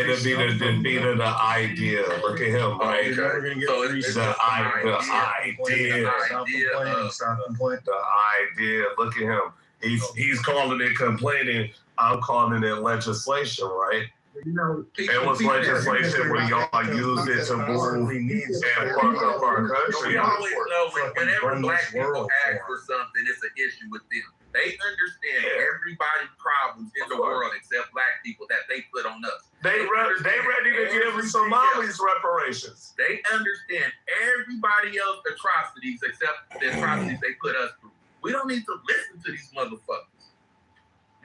defeat of the idea. Look at him, right? You're never gonna get free stuff. Stop complaining. The idea. Look at him. He's calling it complaining. I'm calling it legislation, right? It was legislation when y'all used it to move and fuck up our country. We always know whenever black people ask for something, it's an issue with them. They understand everybody's problems in the world except black people that they put on us. They ready to give Somalis reparations. They understand everybody else's atrocities except the atrocities they put us through. We don't need to listen to these motherfuckers.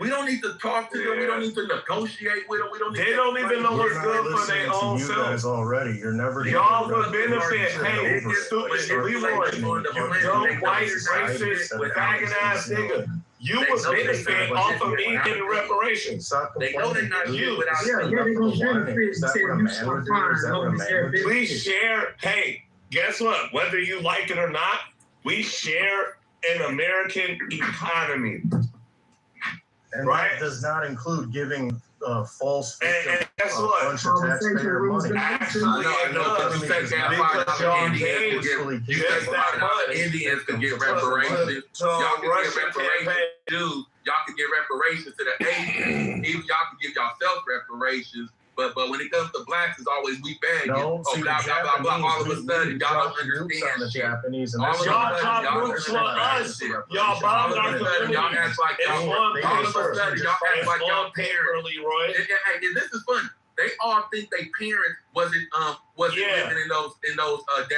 We don't need to talk to them. We don't need to negotiate with them. They don't even know what's good for their own You self. guys already. You're never. Y'all would benefit. Hey, stupid Leroy, you dumb white racist faggot ass nigga. You would benefit off of me getting reparations. They know they're not you without. They're gonna benefit. We share. Hey, guess what? Whether you like it or not, we share an American economy. And that does not include giving false and guess what? bunch of taxpayer money. Actually, it does. Indians could get reparations. Y'all can get reparations. Dude, y'all can get reparations to the Asians. Even y'all can give yourself reparations. But when it comes to blacks, it's always we beg you. No, see, blah, blah, blah, blah. All of a sudden, y'all don't understand the shit. Japanese. Y'all drop roots for us. Y'all bombed our community. Y'all act like y'all. All of a sudden, y'all act like y'all parents. Leroy. And this is funny. They all think their parents wasn't living in those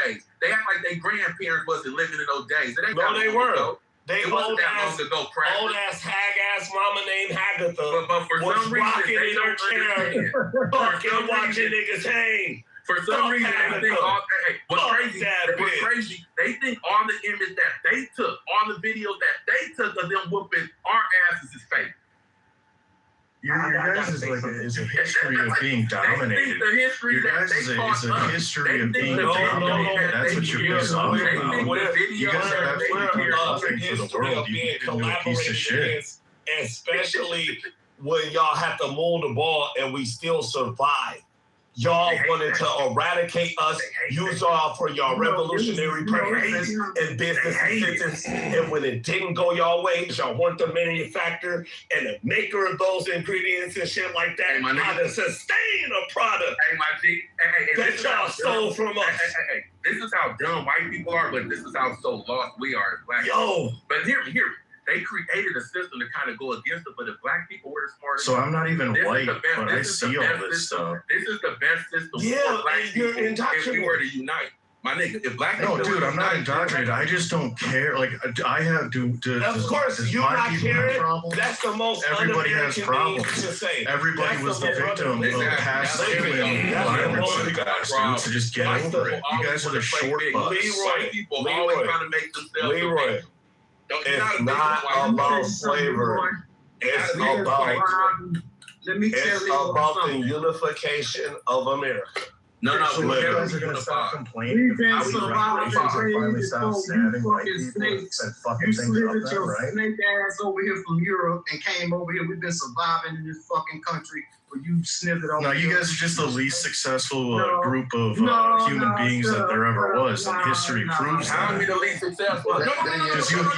days. They act like their grandparents wasn't living in those days. No, they were. They It wasn't that long ago, practice. old ass hag ass mama named Hagatha But for was some reason, rocking they in her don't chair, understand. fucking watching niggas hang. For some reason, they think all. Hey, what's crazy? What's crazy? They think all the image that they took, all the videos that they took of them whooping our asses is fake. Your guys is like is a history of being dominated. Your guys is a history of being dominated. That's what you're pissed off about. You guys have absolutely nothing for the world. You become a piece of shit. Especially when y'all have to mold the ball and we still survive. Y'all wanted to eradicate us, use y'all for y'all revolutionary purposes and business decisions. And when it didn't go y'all way, y'all weren't the manufacturer and the maker of those ingredients and shit like that. How to sustain a product that y'all stole from us. This is how dumb white people are, but this is how so lost we are as black people. But hear me. They created a system to kind of go against it, but if black people were the smartest. So I'm not even white, but I see all this stuff. This is the best system for black people if we were to unite. My nigga, if black people. No, dude, I'm not indoctrinated. I just don't care. Like, I have to. Of course, you not caring. That's the most. Everybody has problems. Everybody was the victim of past slavery. Everybody got to just get over it. You guys are the short bus. White people always trying to make themselves. Leroy. It's not about slavery. It's about the unification of America. No, you guys are gonna stop complaining. Finally stop stabbing white people and fucking things up there, right? Snake ass over here from Europe and came over here. We've been surviving in this fucking country. You sniffed it over. No, you guys are just the least successful group of human beings that there ever was, and history proves that. How are we the least successful? Because you've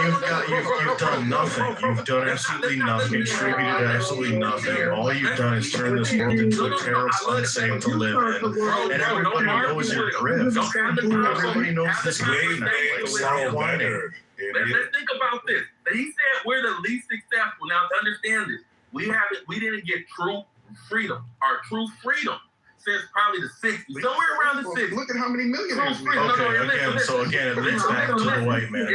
done nothing. You've done absolutely nothing. Contributed absolutely nothing. All you've done is turn this world into a terrible, unsafe to live in, and everybody knows your grift. Everybody knows this grift now. Like, stop whining. Let's think about this. He said we're the least successful. Now, to understand this, we didn't get true freedom, our true freedom, since probably the 60s, somewhere around the 60s. Look at how many millionaires we have. Again, it leads back to the white man.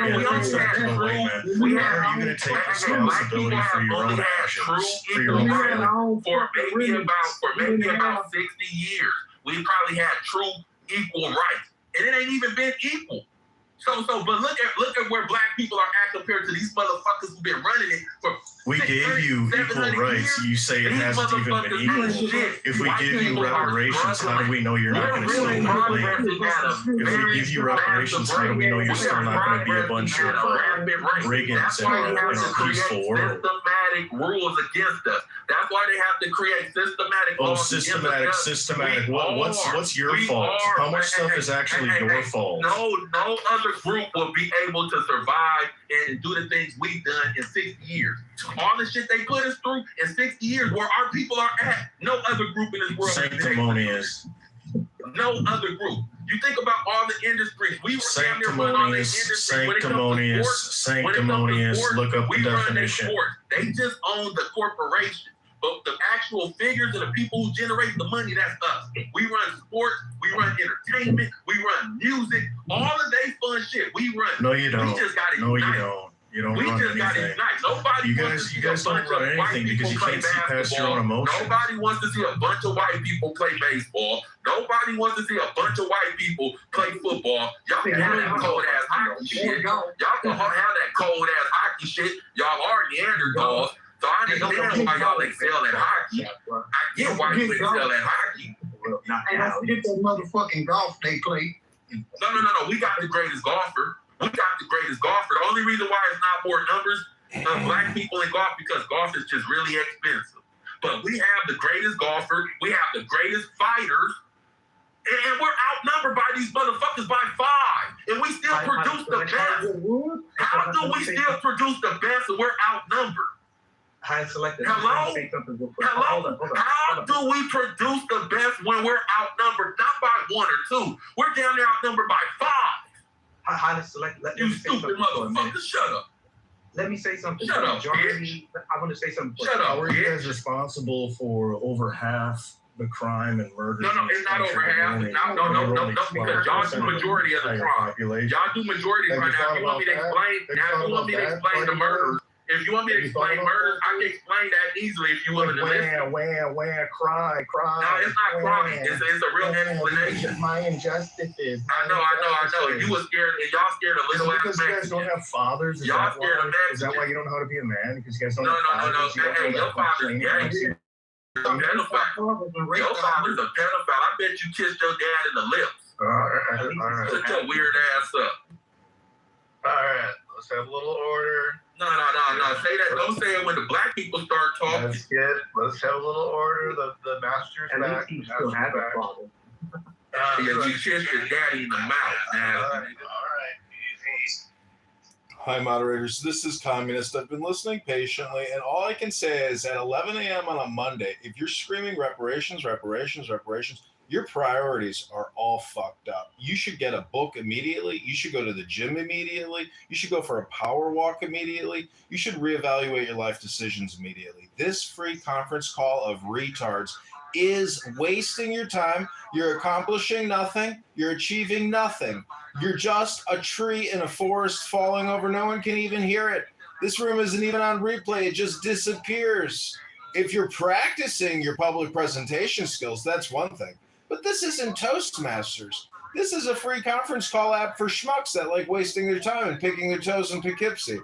When are you going to take responsibility for your own actions, for your own freedom? For maybe about 60 years, we probably had true equal rights, and it ain't even been equal. But look at where black people are at compared to these motherfuckers who've been running it for. We gave you equal rights. You say it hasn't even been equal. If we give you reparations, how do we know you're not going to still be If we give you reparations, how do we know you're still not going to be a bunch of brigands in a peaceful world? Systematic rules against us. That's why they have to create systematic laws. Systematic. What's your fault? How much stuff is actually your fault? No other group will be able to survive and do the things we've done in 60 years. All the shit they put us through in 60 years, where our people are at, no other group in this world. Sanctimonious. No other group. You think about all the industries. We were sanctimonious. Look up the definition. They just own the corporation. But the actual figures and the people who generate the money, that's us. We run sports, we run entertainment, we run music, all of they fun shit. We run. No, you don't. We just got to unite. You don't we run just got to anything. unite. Nobody You wants to see guys a bunch don't run of white anything people because you play can't see past your basketball. own emotions. Nobody wants to see a bunch of white people play baseball. Nobody wants to see a bunch of white people play football. Y'all can have that cold ass hockey shit. Y'all can have that cold ass hockey shit. Y'all are Neanderthals. So I understand why y'all excel at hockey. I get why you excel at hockey. Hey, don't forget that motherfucking golf they play. No. We got the greatest golfer. The only reason why it's not more numbers of black people in golf because golf is just really expensive. But we have the greatest golfer. We have the greatest fighters. And we're outnumbered by these motherfuckers by 5. And we still produce the best. How do we still produce the best and we're outnumbered? Hello? How do we produce the best when we're outnumbered? Not by 1 or 2. We're down there outnumbered by 5. You stupid motherfucker, shut up. Let me say something. Shut up, bitch. I want to say something. How are you guys responsible for over half the crime and murder. No, it's not over half. No, because y'all do majority of the crime. Y'all do majority of the crime. Now, if you want me to explain the murders, if you want me to explain murders, I can explain that easily if you willing to listen. Cry. No, it's not crying. It's a real explanation. My injustices. I know. You was scared, and y'all scared of little ass Because you guys don't have fathers. Y'all scared of Mexicans. Is that why you don't know how to be a man? Because you guys don't No. have fathers. Hey, your father's gay. Your father's a pedophile. I bet you kissed your dad in the lips. All right. Shut your weird ass up. All right. Let's have a little order. No. Say that. Don't say it when the black people start talking. Let's have a little order. The master's At back. least he still has a father. You kissed your daddy in the mouth. All right. Hi, moderators. This is Communist. I've been listening patiently, and all I can say is at 11 a.m. on a Monday, if you're screaming reparations, your priorities are all fucked up. You should get a book immediately. You should go to the gym immediately. You should go for a power walk immediately. You should reevaluate your life decisions immediately. This free conference call of retards is wasting your time. You're accomplishing nothing. You're achieving nothing. You're just a tree in a forest falling over. No one can even hear it. This room isn't even on replay. It just disappears. If you're practicing your public presentation skills, that's one thing. But this isn't Toastmasters. This is a free conference call app for schmucks that like wasting their time and picking their toes in Poughkeepsie.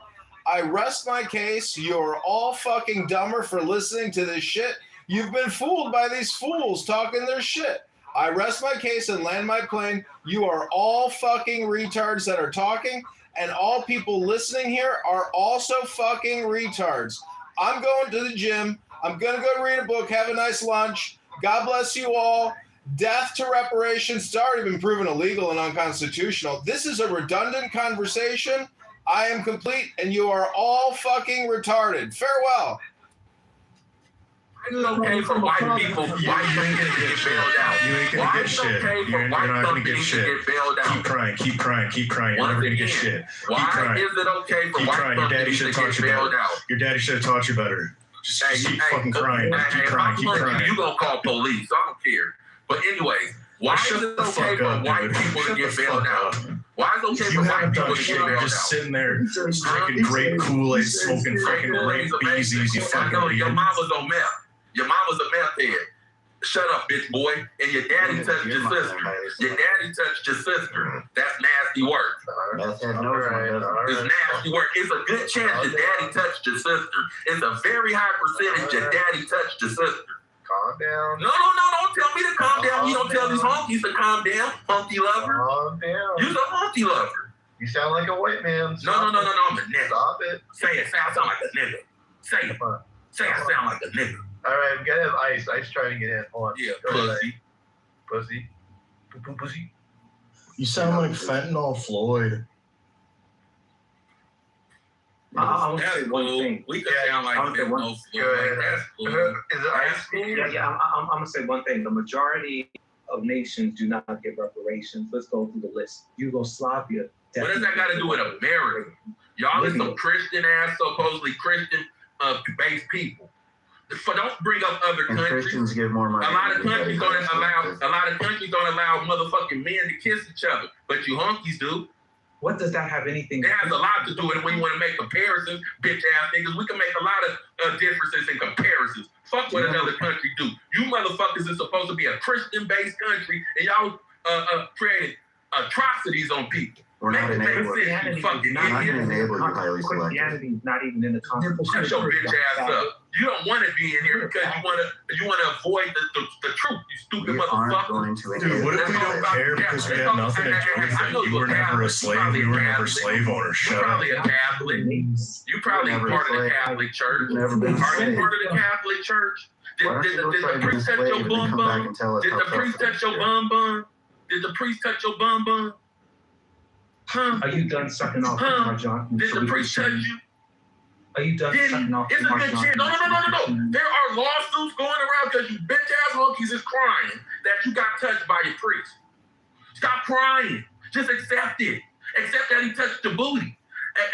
I rest my case. You're all fucking dumber for listening to this shit. You've been fooled by these fools talking their shit. I rest my case and land my plane. You are all fucking retards that are talking, and all people listening here are also fucking retards. I'm going to the gym. I'm going to go read a book, have a nice lunch. God bless you all. Death to reparations. It's already been proven illegal and unconstitutional. This is a redundant conversation. I am complete, and you are all fucking retarded. Farewell. It's okay for white people to get bailed out. You ain't gonna get shit. You're not gonna get shit. Keep crying. You're never gonna get shit. Why is it okay for white companies to get bailed out? Your daddy should have taught you better. Just keep fucking crying. Keep crying. You gonna call police? I don't care. But anyways, why is it okay for white people to get bailed out? Why is it okay for white people to get bailed out? You're just sitting there drinking grape Kool-Aid, smoking fucking grape BZs. You fucking your mama's on meth. Your mama's a meth head. Shut up, bitch boy. And your daddy touched your sister. That's nasty work. It's nasty work. It's a good chance your daddy touched your sister. It's a very high percentage your daddy touched your sister. Calm down. No, don't tell me to calm down. You don't tell these honkies to calm down, hunky lover. Calm down. You're a hunky lover. You sound like a white man. No, I'm a nigga. Stop it. Say it. I sound like a nigga. Say it. Say I sound like a nigga. All right, we gotta have ice. Ice trying to get in. Hold on. Yeah, pussy. You sound like Fentanyl Floyd. I'll say one thing. We could sound like Fentanyl Floyd. That's cool. Is it ice cream? Yeah. I'm gonna say one thing. The majority of nations do not get reparations. Let's go through the list. Yugoslavia. What does that got to do with America? Y'all is some Christian ass, supposedly Christian based people. So don't bring up other countries. Christians give more money. A lot of countries don't allow motherfucking men to kiss each other, but you honkies do. What does that have anything? It has a lot to do with it when you want to make comparisons, bitch ass niggas. We can make a lot of differences and comparisons. Fuck what another country do. You motherfuckers is supposed to be a Christian-based country, and y'all created atrocities on people. We're not enabled. Christianity is not even in the Constitution. Shut your bitch ass up. You don't want to be in here because you want to avoid the truth. You stupid motherfucker. Dude, what if we don't care because we have nothing to do with it? You were never a slave. You were never a slave owner. Shut up. You're probably a Catholic. You probably part of the Catholic Church. Are you part of the Catholic Church? Did the priest touch your bum bum? Did the priest touch your bum bum? Did the priest touch your bum bum? Huh? Are you done sucking off Marjan? Did the priest touch you? Are you done sucking off It's a good chance. No. There are lawsuits going around because you bitch ass monkeys is crying that you got touched by your priest. Stop crying. Just accept it. Accept that he touched your booty.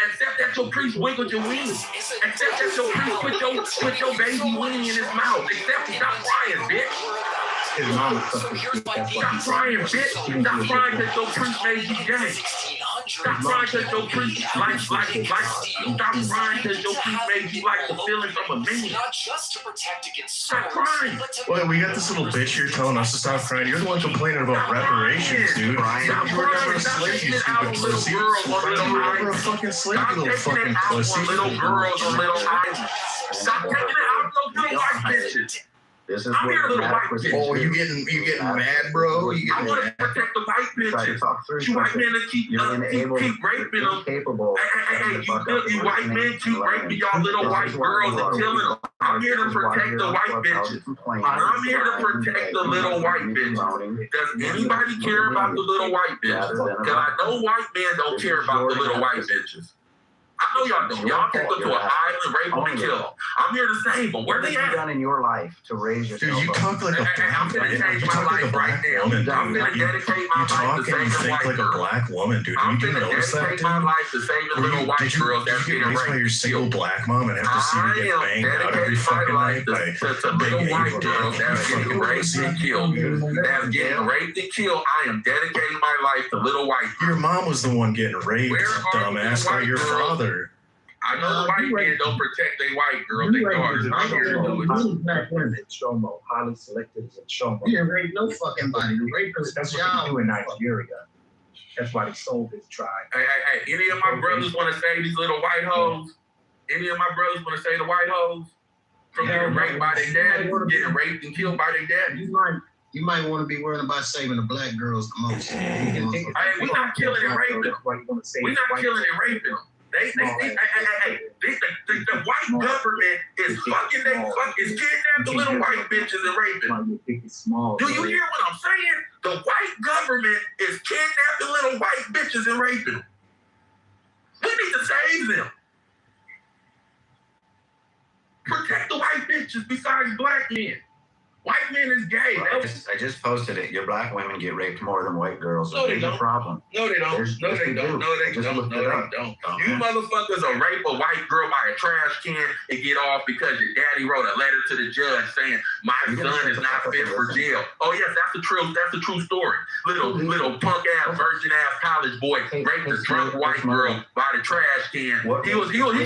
Accept that your priest wiggled your wings. Accept that your priest put your baby wing in his mouth. Accept it. Stop crying, bitch. his mama sucked his shit. That's why Stop crying, bitch. Stop crying that your priest made you gay. Stop crying that your priest stop crying that your priest made you like the feeling from a man. Stop crying. Well, we got this little bitch here telling us to stop crying. You're the one complaining about reparations, dude. Stop You were never a crying. slave, you Stop stupid taking it out on pussy. little girls on You little were never a islands. fucking slave, Stop you little taking it fucking out pussy. on little girls on little islands. Stop taking it out on those little white bitches. This is I'm here, little white bitch. bitch. Oh, you getting mad, bro? You I getting want to mad? protect the white Try to bitches. talk through You white men that keep raping them. Capable. Hey, you white men keep raping y'all little white girls and killing them. I'm here to protect the white bitches. I'm here to protect the little white bitches. Does anybody care about the little white bitches? Because I know white men don't care about the little white bitches. I know y'all don't. Y'all take them to an island, rape them, and kill them. I'm here to save them. Where What they have you at? done in your life to raise yourself Dude, you up? talk like a I'm black gonna woman. change You my talk like a life right black now. woman. I'm gonna You dedicate my life talk to and you saving think white like a girls. black woman, dude. I'm You do gonna notice that, dedicate my dude? life to saving Or little white girls did that's you getting get raised by raped. your single black mom and have to see her I get am banged out every dedicating my fucking life night by to a big little white evil girls dick? that's You getting fucking raped pussy. and killed. That's getting raped and killed. I am dedicating my life to little white girls. Your mom was the one getting raped, Where are dumbass, the by white your girls? father. I know the white men don't protect their white girls, their daughters. I'm here to do it. Black women, Shomo, highly selective as a Shomo. He didn't rape no fucking body. The rapist, That's what they do in Nigeria. That's why they sold his tribe. Hey, any of my brothers want to say these little white hoes? Any of my brothers want to say the white hoes? From getting raped by their daddy, getting raped and killed by their daddy. You might want to be worried about saving the black girls the most. Hey, we not killing and raping them. We not killing and raping them. The white government is fucking, is kidnapping the little white bitches and raping them. Do you hear what I'm saying? The white government is kidnapping little white bitches and raping them. We need to save them. Protect the white bitches besides black men. White men is gay. I just posted it. Your black women get raped more than white girls. No, they There's a don't. problem. No, they don't. There's- No, yes, they they don't. do. No, they Just don't. look No, it they up. don't. You motherfuckers will rape a white girl by a trash can and get off because your daddy wrote a letter to the judge saying my son is not fit for jail. Oh yes, that's the true story. Little punk ass virgin ass college boy raped a drunk white girl by the trash can. He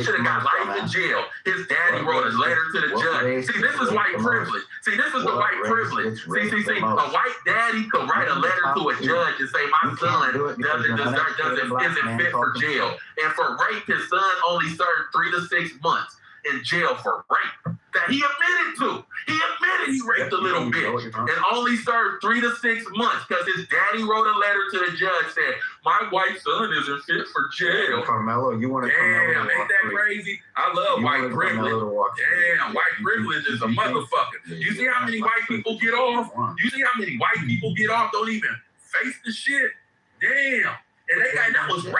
should have got life in jail. His daddy wrote a letter to the judge. See, this is white privilege. See, this is the white privilege. See. A white daddy could write a letter to a judge and say my son isn't fit for jail. And for rape, his son only served 3 to 6 months in jail for rape that he admitted to. He admitted he raped a little bitch and only served 3 to 6 months because his daddy wrote a letter to the judge saying my white son isn't fit for jail. Carmelo, you want to? Damn, ain't that crazy? I love white privilege. Damn, white privilege is a motherfucker. You see how many white people get off? You see how many white people get off? Don't even face the shit. Damn, and that was rape.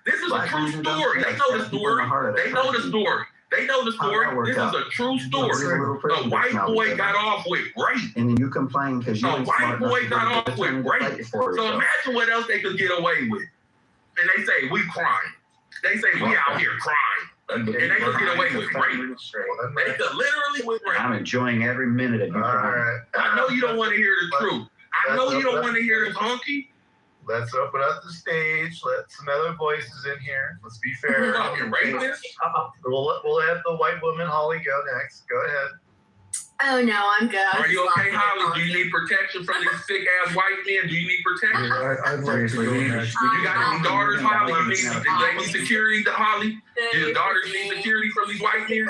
This is a true story. They know the story. They know the story. They know the story. This is a true story. A white boy got off with rape. And then you complain because you. A white boy got off with rape. So imagine what else they could get away with. And they say we crying. They say we out here crying. And they could get away with rape. They could literally with rape. I'm enjoying every minute of you. I know you don't want to hear the truth. I know you don't want to hear the honky. Let's open up the stage. Let some other voices in here. Let's be fair. Fucking racist. We'll have the white woman Holly go next. Go ahead. Oh no, I'm good. Are you okay, Holly? Do you need protection from these sick ass white men? Do you need protection? I'd like to go next. You got any daughters, Holly? Do they need security, Holly? Do your daughters need security from these white men?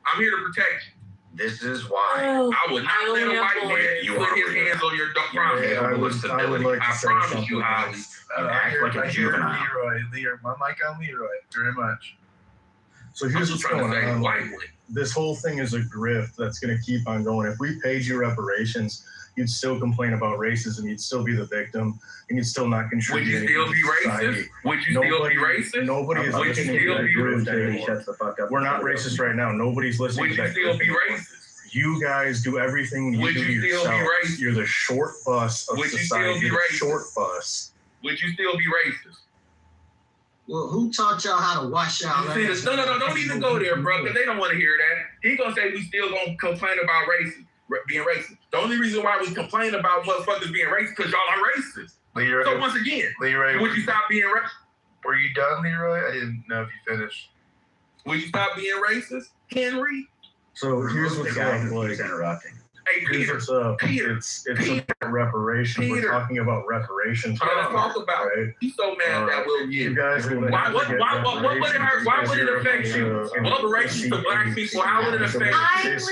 I'm here to protect you. This is why I would not let a white man put his hands on your dog. I would like to I say promise something. you, Holly. act like a juvenile. Leroy, my mic on Leroy. Very much. So here's what's going on. White This whole thing is a grift that's going to keep on going. If we paid you reparations, you'd still complain about racism. You'd still be the victim, and you'd still not contribute. Would you still be racist? Would you still be racist? Nobody is Would you listening still to be that grift racist? anymore. Shut the fuck up. We're not racist right now. Nobody's listening Would to you that still grift be anymore. racist? You guys do everything you Would do you still be yourselves. racist? You're the short bus of Would you still society. be You're the racist? short bus. Would you still be racist? Well, who taught y'all how to wash y'all You see this? No, don't even go there, bro, because they don't want to hear that. He gonna say we still gonna complain about racism. being racist. The only reason why we complain about motherfuckers being racist because y'all are racist. Leroy, so once again, Leroy, would you stop being racist? Were you done, Leroy? I didn't know if you finished. Will you stop being racist, Henry? So here's what's up. Like, interrupting. Hey, Peter. Here's what's up. Peter. It's about reparations. Peter. We're talking about reparations. Yeah, let's talk about it. Right? He's so mad that we'll You give. guys will Why never would get it hurt? Why would it affect you? reparations. Reparations to black people, how would it affect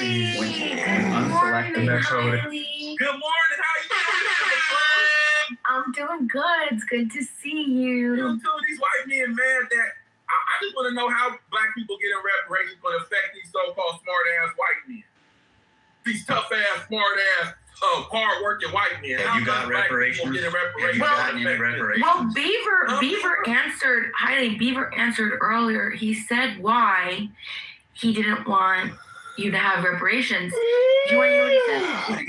you? And that's how it. Good morning, how you doing? I'm doing good. It's good to see You you. too, these white men mad that I just want to know how black people getting reparations going to affect these so-called smart-ass white men. These tough-ass, smart-ass, hard-working white men. Have you got reparations? Have you gotten any reparations? Well, Beaver answered earlier. He said why he didn't want you to have reparations. Do you want to know what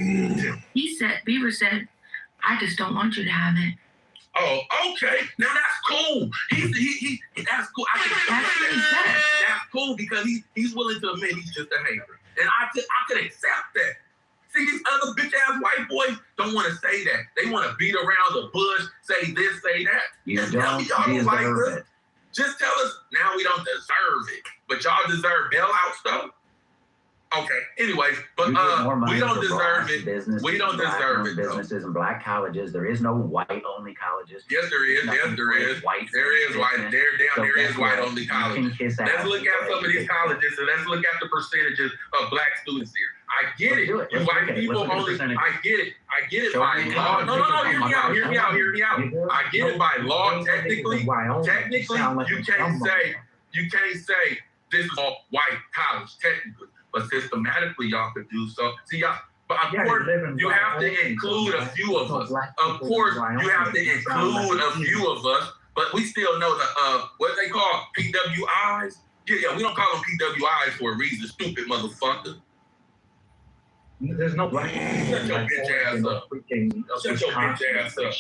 he said? Beaver said, I just don't want you to have it. Oh, okay. Now that's cool. That's cool. That's what he said. That's cool because he's willing to admit he's just a hater. And I could accept that. See, these other bitch-ass white boys don't want to say that. They want to beat around the bush, say this, say that. You And don't deserve it. Just tell us, now we don't deserve it. But y'all deserve bailout stuff? Okay. Anyways, but we don't deserve it. We don't deserve it. Businesses and black colleges. There is no white-only colleges. Yes, there is. Yes, there is. There is white. There is white-only colleges. Let's look at some of these colleges and let's look at the percentages of black students here. I get it. You white people only. I get it. I get it by law. No. Hear me out. I get it by law. Technically, you can't say this is all white college. Technically. But systematically, y'all could do so. See, y'all, but of course, you have to include a few of us. Of course, you have to include a few of us, but we still know the, what they call PWIs. Yeah, we don't call them PWIs for a reason, stupid motherfucker. There's no black. Shut your bitch ass up. Shut your bitch ass up.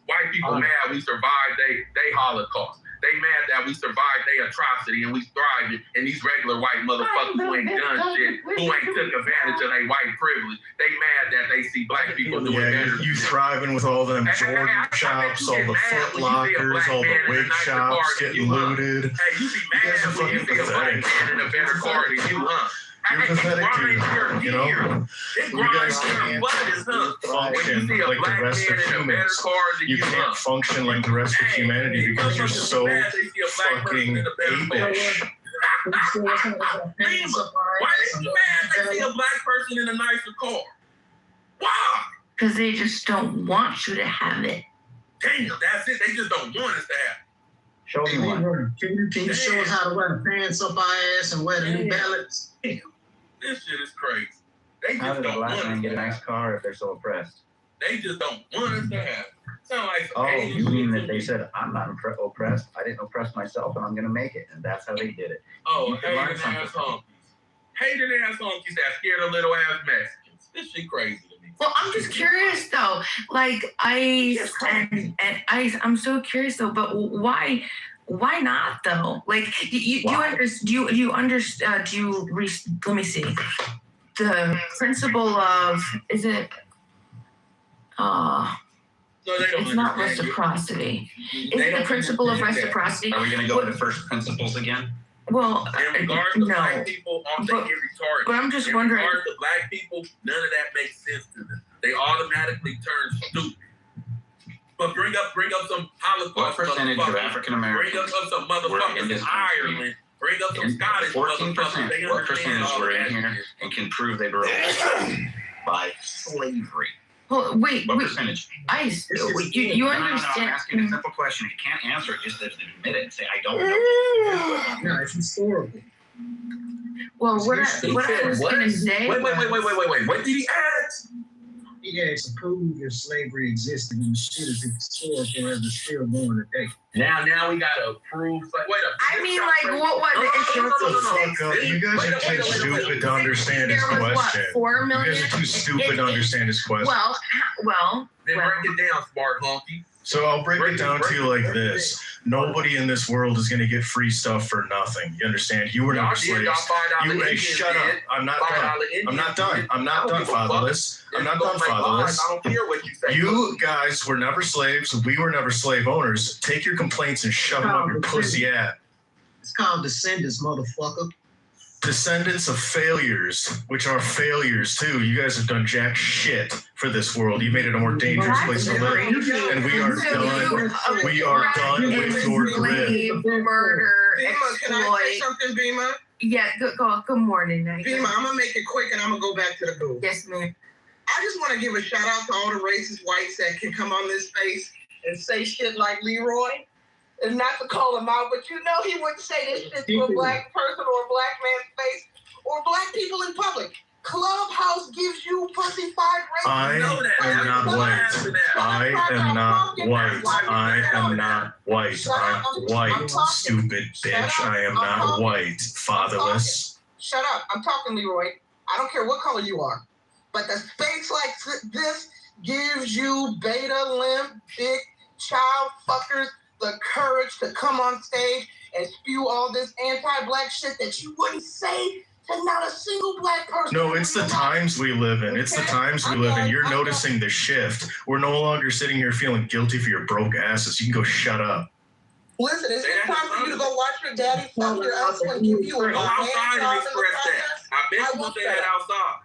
White people mad we survived they Holocaust. They mad that we survived their atrocity and we thrived, and these regular white motherfuckers who ain't done shit, who ain't took advantage of their white privilege, they mad that they see black people doing better. You thriving with all them Jordan shops, all the Foot Lockers, all the wig shops getting looted. Hey, you be mad when you see a black man in a better car than you, huh? You're pathetic too, you know? You guys can't function like the rest of humans. You can't function like the rest of humanity because you're so fucking apish. Why is you mad they see a black person in a nicer car? Why? Because they just don't want you to have it. Damn, that's it. They just don't want us to have it. Show me one. Can you show us how to wear the pants up our ass and wear the New Balance? This shit is crazy. They How just did a don't black want man us get to a have nice car if they're so oppressed? it. They just don't want us to have it. Sound like some Oh, Asian you mean shit that to they me. said, I'm not oppressed. I didn't oppress myself and I'm going to make it. And that's how they did it. Oh, You can learn hated something ass from it. honkies. Hated ass honkies that scared of little ass Mexicans. This shit crazy to me. Well, I'm just curious though. Like I'm so curious though. But why not though? Like let me see. The principle of is it? It's not reciprocity. Is it the principle of reciprocity? Are we going to go to the first principles again? Well, In regards to no. black people, they get retarded. But I'm just In wondering. regards to black people, none of that makes sense to them. They automatically turn stupid. But bring up some Holocaust. What percentage of African Americans Bring up some were in motherfuckers in this Ireland. Bring up some Scottish 14%. motherfuckers. They What understand percentage all were that in here shit. and can prove they were oppressed by slavery? Well, wait. What percentage? You I'm understand? asking a simple question. If you can't answer it, just admit it and say, I don't know. No, it's historical. Well, what I was going to say. Wait. What did he ask? He asked to prove if slavery existed and shit is historical and it's still going today. Now we gotta prove. Like, wait up. I mean, like, what was it? You guys are too stupid to understand his There was, question. 4 million? You guys are too stupid to understand his question. Well. Then break it down, smart honky. So I'll break it down to you like this. Nobody in this world is going to get free stuff for nothing. You understand? You were never slaves. Hey, shut up. I'm not done. I'm not done. I'm not done, fatherless. I'm not done, fatherless. I don't care what you say. You guys were never slaves. We were never slave owners. Take your complaints and shove them up your pussy ass. It's called descendants, motherfucker. Descendants of failures, which are failures too. You guys have done jack shit for this world. You made it a more dangerous place to live, and we are done. We are done with your grip. Murder, Can I say something, Bima? Yeah, good morning, Nate. Bima, I'm gonna make it quick and I'm gonna go back to the booth. Yes, ma'am. I just want to give a shout out to all the racist whites that can come on this space and say shit like Leroy. And not to call him out, but you know he wouldn't say this shit to a black person or a black man's face or black people in public. Clubhouse gives you pussified racism. I am not white. I am not white. I am not white. I'm white, stupid bitch. I am not white. Fatherless. Shut up. I'm talking, Leroy. I don't care what color you are. But the space like this gives you beta, limp, dick, child fuckers the courage to come on stage and spew all this anti-black shit that you wouldn't say to not a single black person. No, it's the times we live in. It's the times we live in. You're noticing the shift. We're no longer sitting here feeling guilty for your broke asses. You can go shut up. Listen, it's time for you to go watch your daddy fuck your ass and give you a Go outside and express that. I bet you won't say that outside.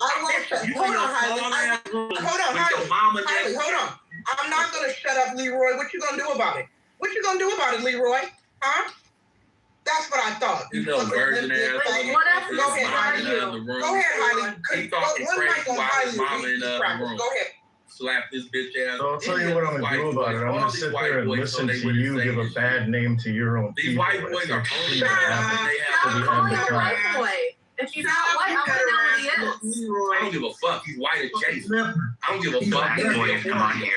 I want to. Hold on, Hailey. Hold on. I'm not going to shut up, Leroy. What you going to do about it? What you going to do about it, Leroy? Huh? That's what I thought. You know, virgin ass. What else? Go ahead, Hailey. Go ahead, Hailey. He talking crazy while his mama in the other room. Go ahead. Slap this bitch ass. So I'll tell you what I'm going to do about it. I'm going to sit there and listen to you give a bad name to your own people. These white boys are only Stop calling her a white boy. If she's not white, I want to know what he is. I don't give a fuck. He's white as Chase. I don't give a fuck. Boys, come on here.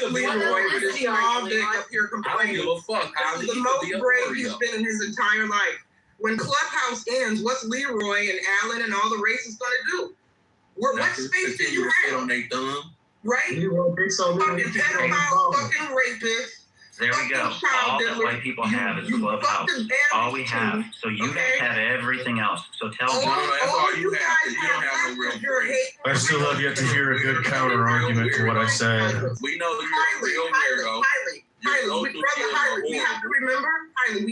Leroy with his small dick up here complaining. I don't give a fuck. This is the most brave he's been in his entire life. When Clubhouse ends, what's Leroy and Alan and all the racists gonna do? What space do you have? On their thumb. Right? Fucking pedophile, fucking rapist. There we go. All that white people have is Clubhouse. All we have. So you guys have everything else. So tell me. That's all you have. You don't have no real. I still have yet to hear a good counter argument to what I said. We know you're a real weirdo. Hailey, we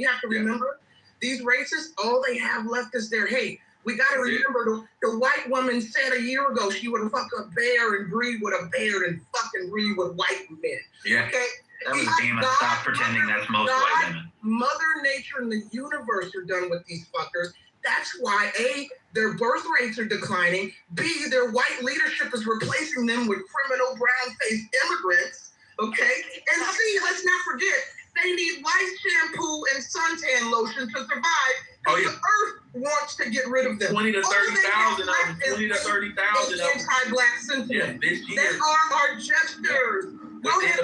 have to remember, these racists, all they have left is their hate. We got to remember the white woman said a year ago she would fuck a bear and breed with a bear and fucking breed with white men. Yeah. Okay? That was Bima. Stop pretending that's most white women. Mother Nature and the universe are done with these fuckers. That's why, A, their birth rates are declining. B, their white leadership is replacing them with criminal brown-faced immigrants. Okay? And C, let's not forget, they need white shampoo and suntan lotion to survive. Oh, yeah. The earth wants to get rid of them. 20 to 30,000 of them. 20 to 30,000 of them. Anti-black sentiment. Yeah, this year. They are our jesters. Go ahead,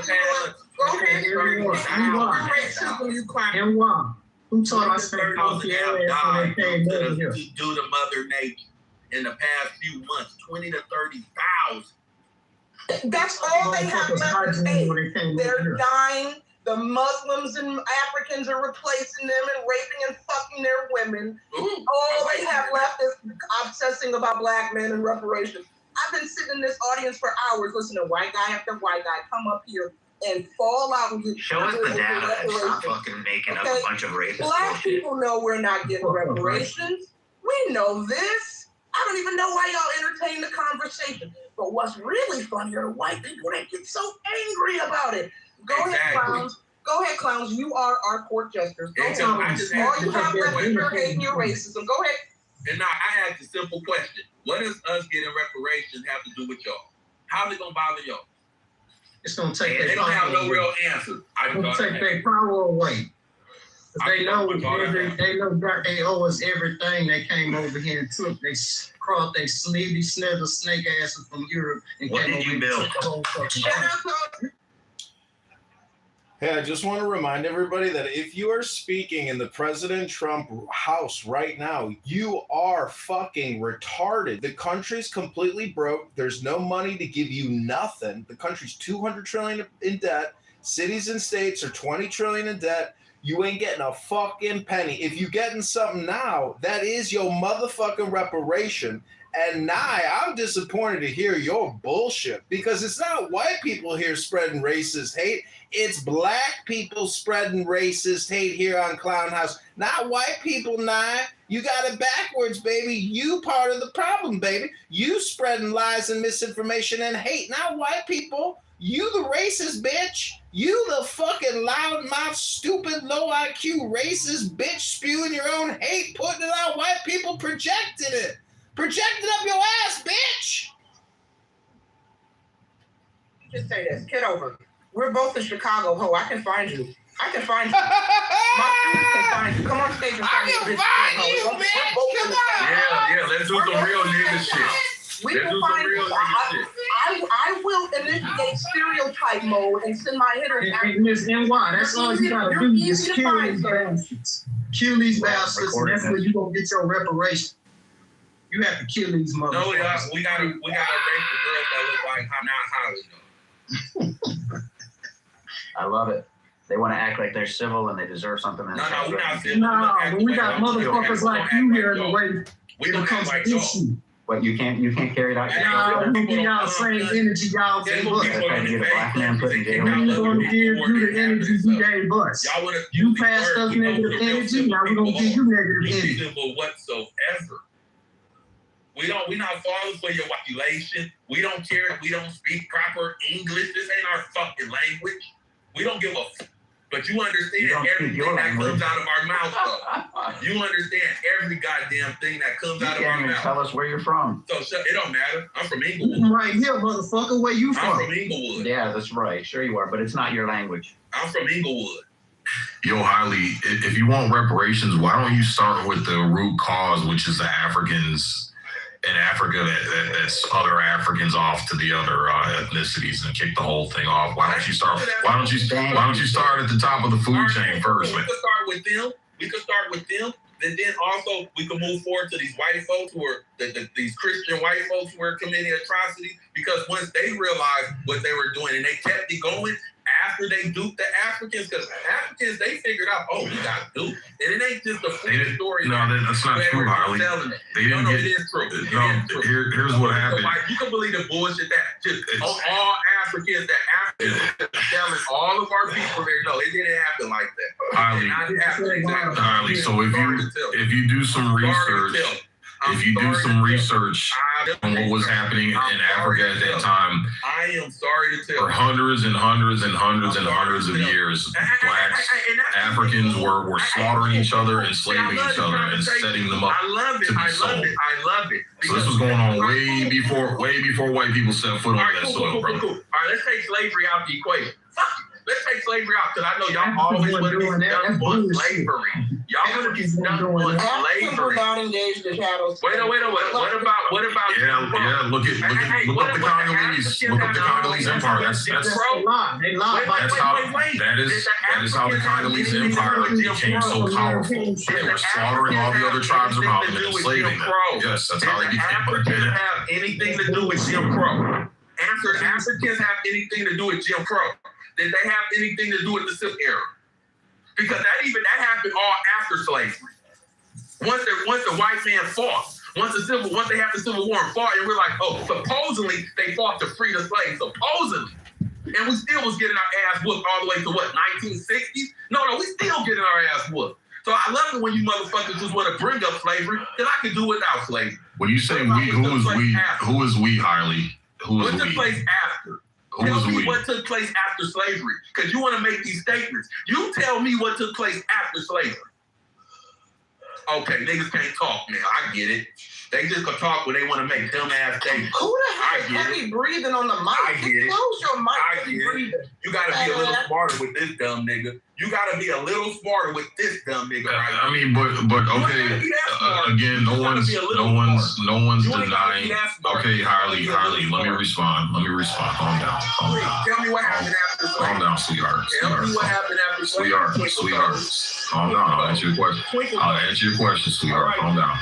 And why? Who told us to out the ass when they came over here? Do the mother nature in the past few months, 20 to 30,000. That's all they have left to say. They're dying. The Muslims and Africans are replacing them and raping and fucking their women. All they have left is obsessing about black men and reparations. I've been sitting in this audience for hours listening to white guy after white guy come up here and fall out and get show us the data and stop fucking making up a bunch of racist Black bullshit. people know we're not getting reparations. We know this. I don't even know why y'all entertain the conversation. But what's really funny are the white people that get so angry about it. Go ahead, clowns. Go ahead, clowns. You are our court jesters. Go ahead. All you have left is your hate and your racism. Go ahead. And now I ask a simple question. What does us getting reparations have to do with y'all? How is it going to bother y'all? It's going to take they don't have no real answer. It's going to take their power away. They know they owe us everything. They came over here and took. They crawled they sleepy, snither, snake asses from Europe and what came did over you build? Hey, I just want to remind everybody that if you are speaking in the President Trump house right now, you are fucking retarded. The country's completely broke. There's no money to give you nothing. The country's $200 trillion in debt. Cities and states are $20 trillion in debt. You ain't getting a fucking penny. If you getting something now, that is your motherfucking reparation. And Nye, I'm disappointed to hear your bullshit because it's not white people here spreading racist hate. It's black people spreading racist hate here on Clown House. Not white people, Nye. You got it backwards, baby. You part of the problem, baby. You spreading lies and misinformation and hate. Not white people. You the racist bitch. You the fucking loudmouth, stupid, low IQ, racist bitch spewing your own hate, putting it on white people, projecting it. Project it up your ass, bitch! Just say this, Kitover. We're both in Chicago, ho. I can find you. I can find you. My friends can find you. Come on stage and find you, bitch. Yeah, let's do some real nigga shit. We can find you. I will initiate stereotype mode and send my hitters out. Miss NY, that's all you gotta do is kill these bastards. Kill these bastards, and that's where you gonna get your reparation. You have to kill these motherfuckers. No, we gotta rape the girls that look like Hannah Holly. I love it. They want to act like they're civil and they deserve something. No, we're not civil. No, when we got motherfuckers like you here in the way, we don't come like issue. What, you can't carry that? Nah, we give y'all the same energy y'all gave us. Trying to get a black man put in jail. We're gonna give you the energy you gave us. You passed us negative energy, now we're gonna give you negative energy. Reasonable whatsoever. We're not falling for your population. We don't care if we don't speak proper English. This ain't our fucking language. We don't give a but you understand everything that comes out of our mouth, though. You understand every goddamn thing that comes out of our mouth. Tell us where you're from. So it don't matter. I'm from Inglewood. Right here, motherfucker. Where you from? I'm from Inglewood. Yeah, that's right. Sure you are, but it's not your language. I'm from Inglewood. Yo, Hailey, if you want reparations, why don't you start with the root cause, which is the Africans in Africa that's other Africans off to the other ethnicities and kick the whole thing off? Why don't you start at the top of the food chain first? We could start with them. And then also we can move forward to these white folks who are these Christian white folks who are committing atrocities, because once they realized what they were doing and they kept it going after they duped the Africans, because Africans, they figured out, oh, we got duped. And it ain't just a food story. No, that's not true, Harley. They didn't get it. Is true. Here's what happened. You can believe the bullshit that just all Africans selling all of our people there. No, it didn't happen like that. Harley, so if you do some research, on what was happening in Africa at that time, I am sorry to tell for hundreds and hundreds and hundreds and hundreds of years, blacks, Africans were slaughtering each other, enslaving each other, and setting them up to be sold. I love it. So this was going on way before white people set foot on that soil, brother. All right, let's take slavery out the equation. Let's take slavery out, because I know y'all always want to be stuck on slavery. Y'all want to be stuck on slavery. Not engaged in shadows. Wait. What about? Yeah. Look up the Congolese. Look up the Congolese Empire. That is how the Congolese Empire became so powerful. They were slaughtering all the other tribes around them and enslaving them. Yes, that's how they became. Africans have anything to do with Jim Crow? Africans have anything to do with Jim Crow? Did they have anything to do with the Civil Era? Because that happened all after slavery. Once the white man fought, once they had the Civil War and fought, and we're like, oh, supposedly they fought to free the slaves, supposedly. And we still was getting our ass whooped all the way to what, 1960s? No, we still getting our ass whooped. So I love it when you motherfuckers just want to bring up slavery, because I can do without slavery. When you say we, who is we, Hailey? Who is we? What took place after? Tell me what took place after slavery, because you want to make these statements. You tell me what took place after slavery. Okay, niggas can't talk now. I get it. They just can talk when they want to make dumbass statements. Who the hell is heavy breathing on the mic? I get it. Close your mic. I get it. You gotta be a little smarter with this dumb nigga. You gotta be a little smarter with this dumb nigga, right? I mean, but okay. Again, no one's denying. Okay, Harley, let me respond. Calm down. Tell me what happened after slavery. Calm down, sweetheart. Tell me what happened after slavery. Sweetheart. Calm down. I'll answer your question, sweetheart. Calm down.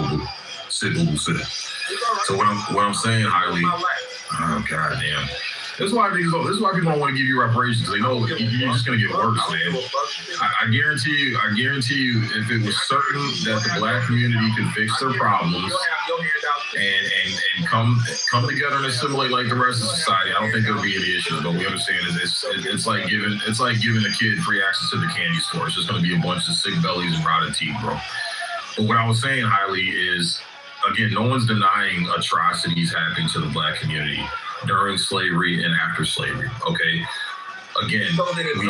Boo boo. Sit, boo boo, sit. So what I'm saying, Harley. Oh god damn. This is why people don't want to give you reparations. They know you're just gonna get worse, man. I guarantee you, if it was certain that the black community could fix their problems and come together and assimilate like the rest of society, I don't think there'll be any issues. But we understand it's like giving a kid free access to the candy store. It's just gonna be a bunch of sick bellies and rotted teeth, bro. But what I was saying, Hailey, is again, no one's denying atrocities happening to the black community during slavery and after slavery. Okay. Again, goddamn, can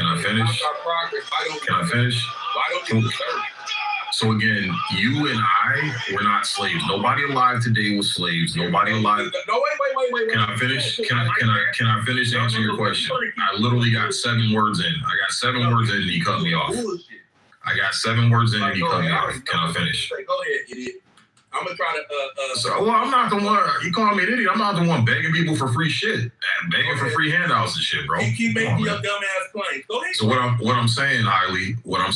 I finish? Can I finish? So again, you and I were not slaves. Nobody alive today was slaves. Nobody alive. No, wait. Can I finish? Can I finish answering your question? I literally got 7 words in. I got 7 words in and he cut me off. I got 7 words in and he cut me off. Can I finish? Go ahead, idiot. I'm gonna try to. So, well, I'm not the one. You call me an idiot. I'm not the one begging people for free shit, begging for free handouts and shit, bro. You keep making your dumb ass claims. Go ahead. So what I'm saying, Hailey, like,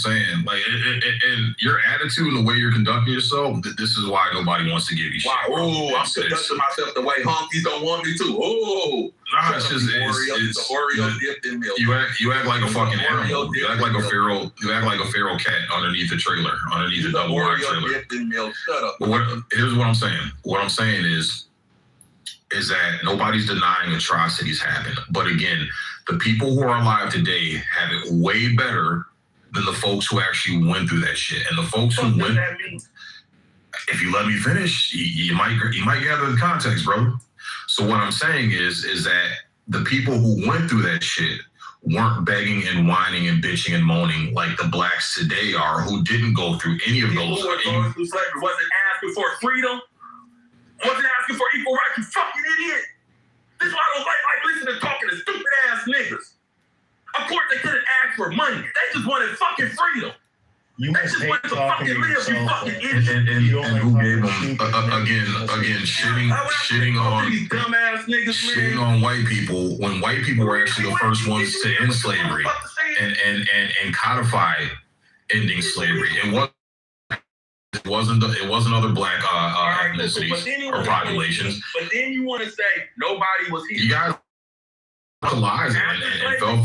and your attitude and the way you're conducting yourself, this is why nobody wants to give you shit. Oh, I'm conducting myself the way honkies don't want me to. Oh, nah, it's just it's Oreo dipped in milk. You act like a fucking animal. You act like a feral cat underneath a trailer, underneath a double wide trailer. Dipped in milk. Shut up. But here's what I'm saying. What I'm saying is that nobody's denying atrocities happen. But again, the people who are alive today have it way better than the folks who actually went through that shit. And the folks who went, if you let me finish, you might gather the context, bro. So what I'm saying is that the people who went through that shit weren't begging and whining and bitching and moaning like the blacks today are, who didn't go through any of those. People who were going through slavery wasn't asking for freedom, wasn't asking for equal rights. You fucking idiot. This is why I don't like listening to talking to stupid ass niggas. Of course they couldn't ask for money. They just wanted fucking freedom. You they just wanted to fucking live, you fucking idiot. And who gave them again shitting on these dumbass niggas, shitting on white people when white people were actually the first ones to end slavery and codify ending slavery. It wasn't other black ethnicities or populations. But then you want to say nobody was here. You guys lies and fell for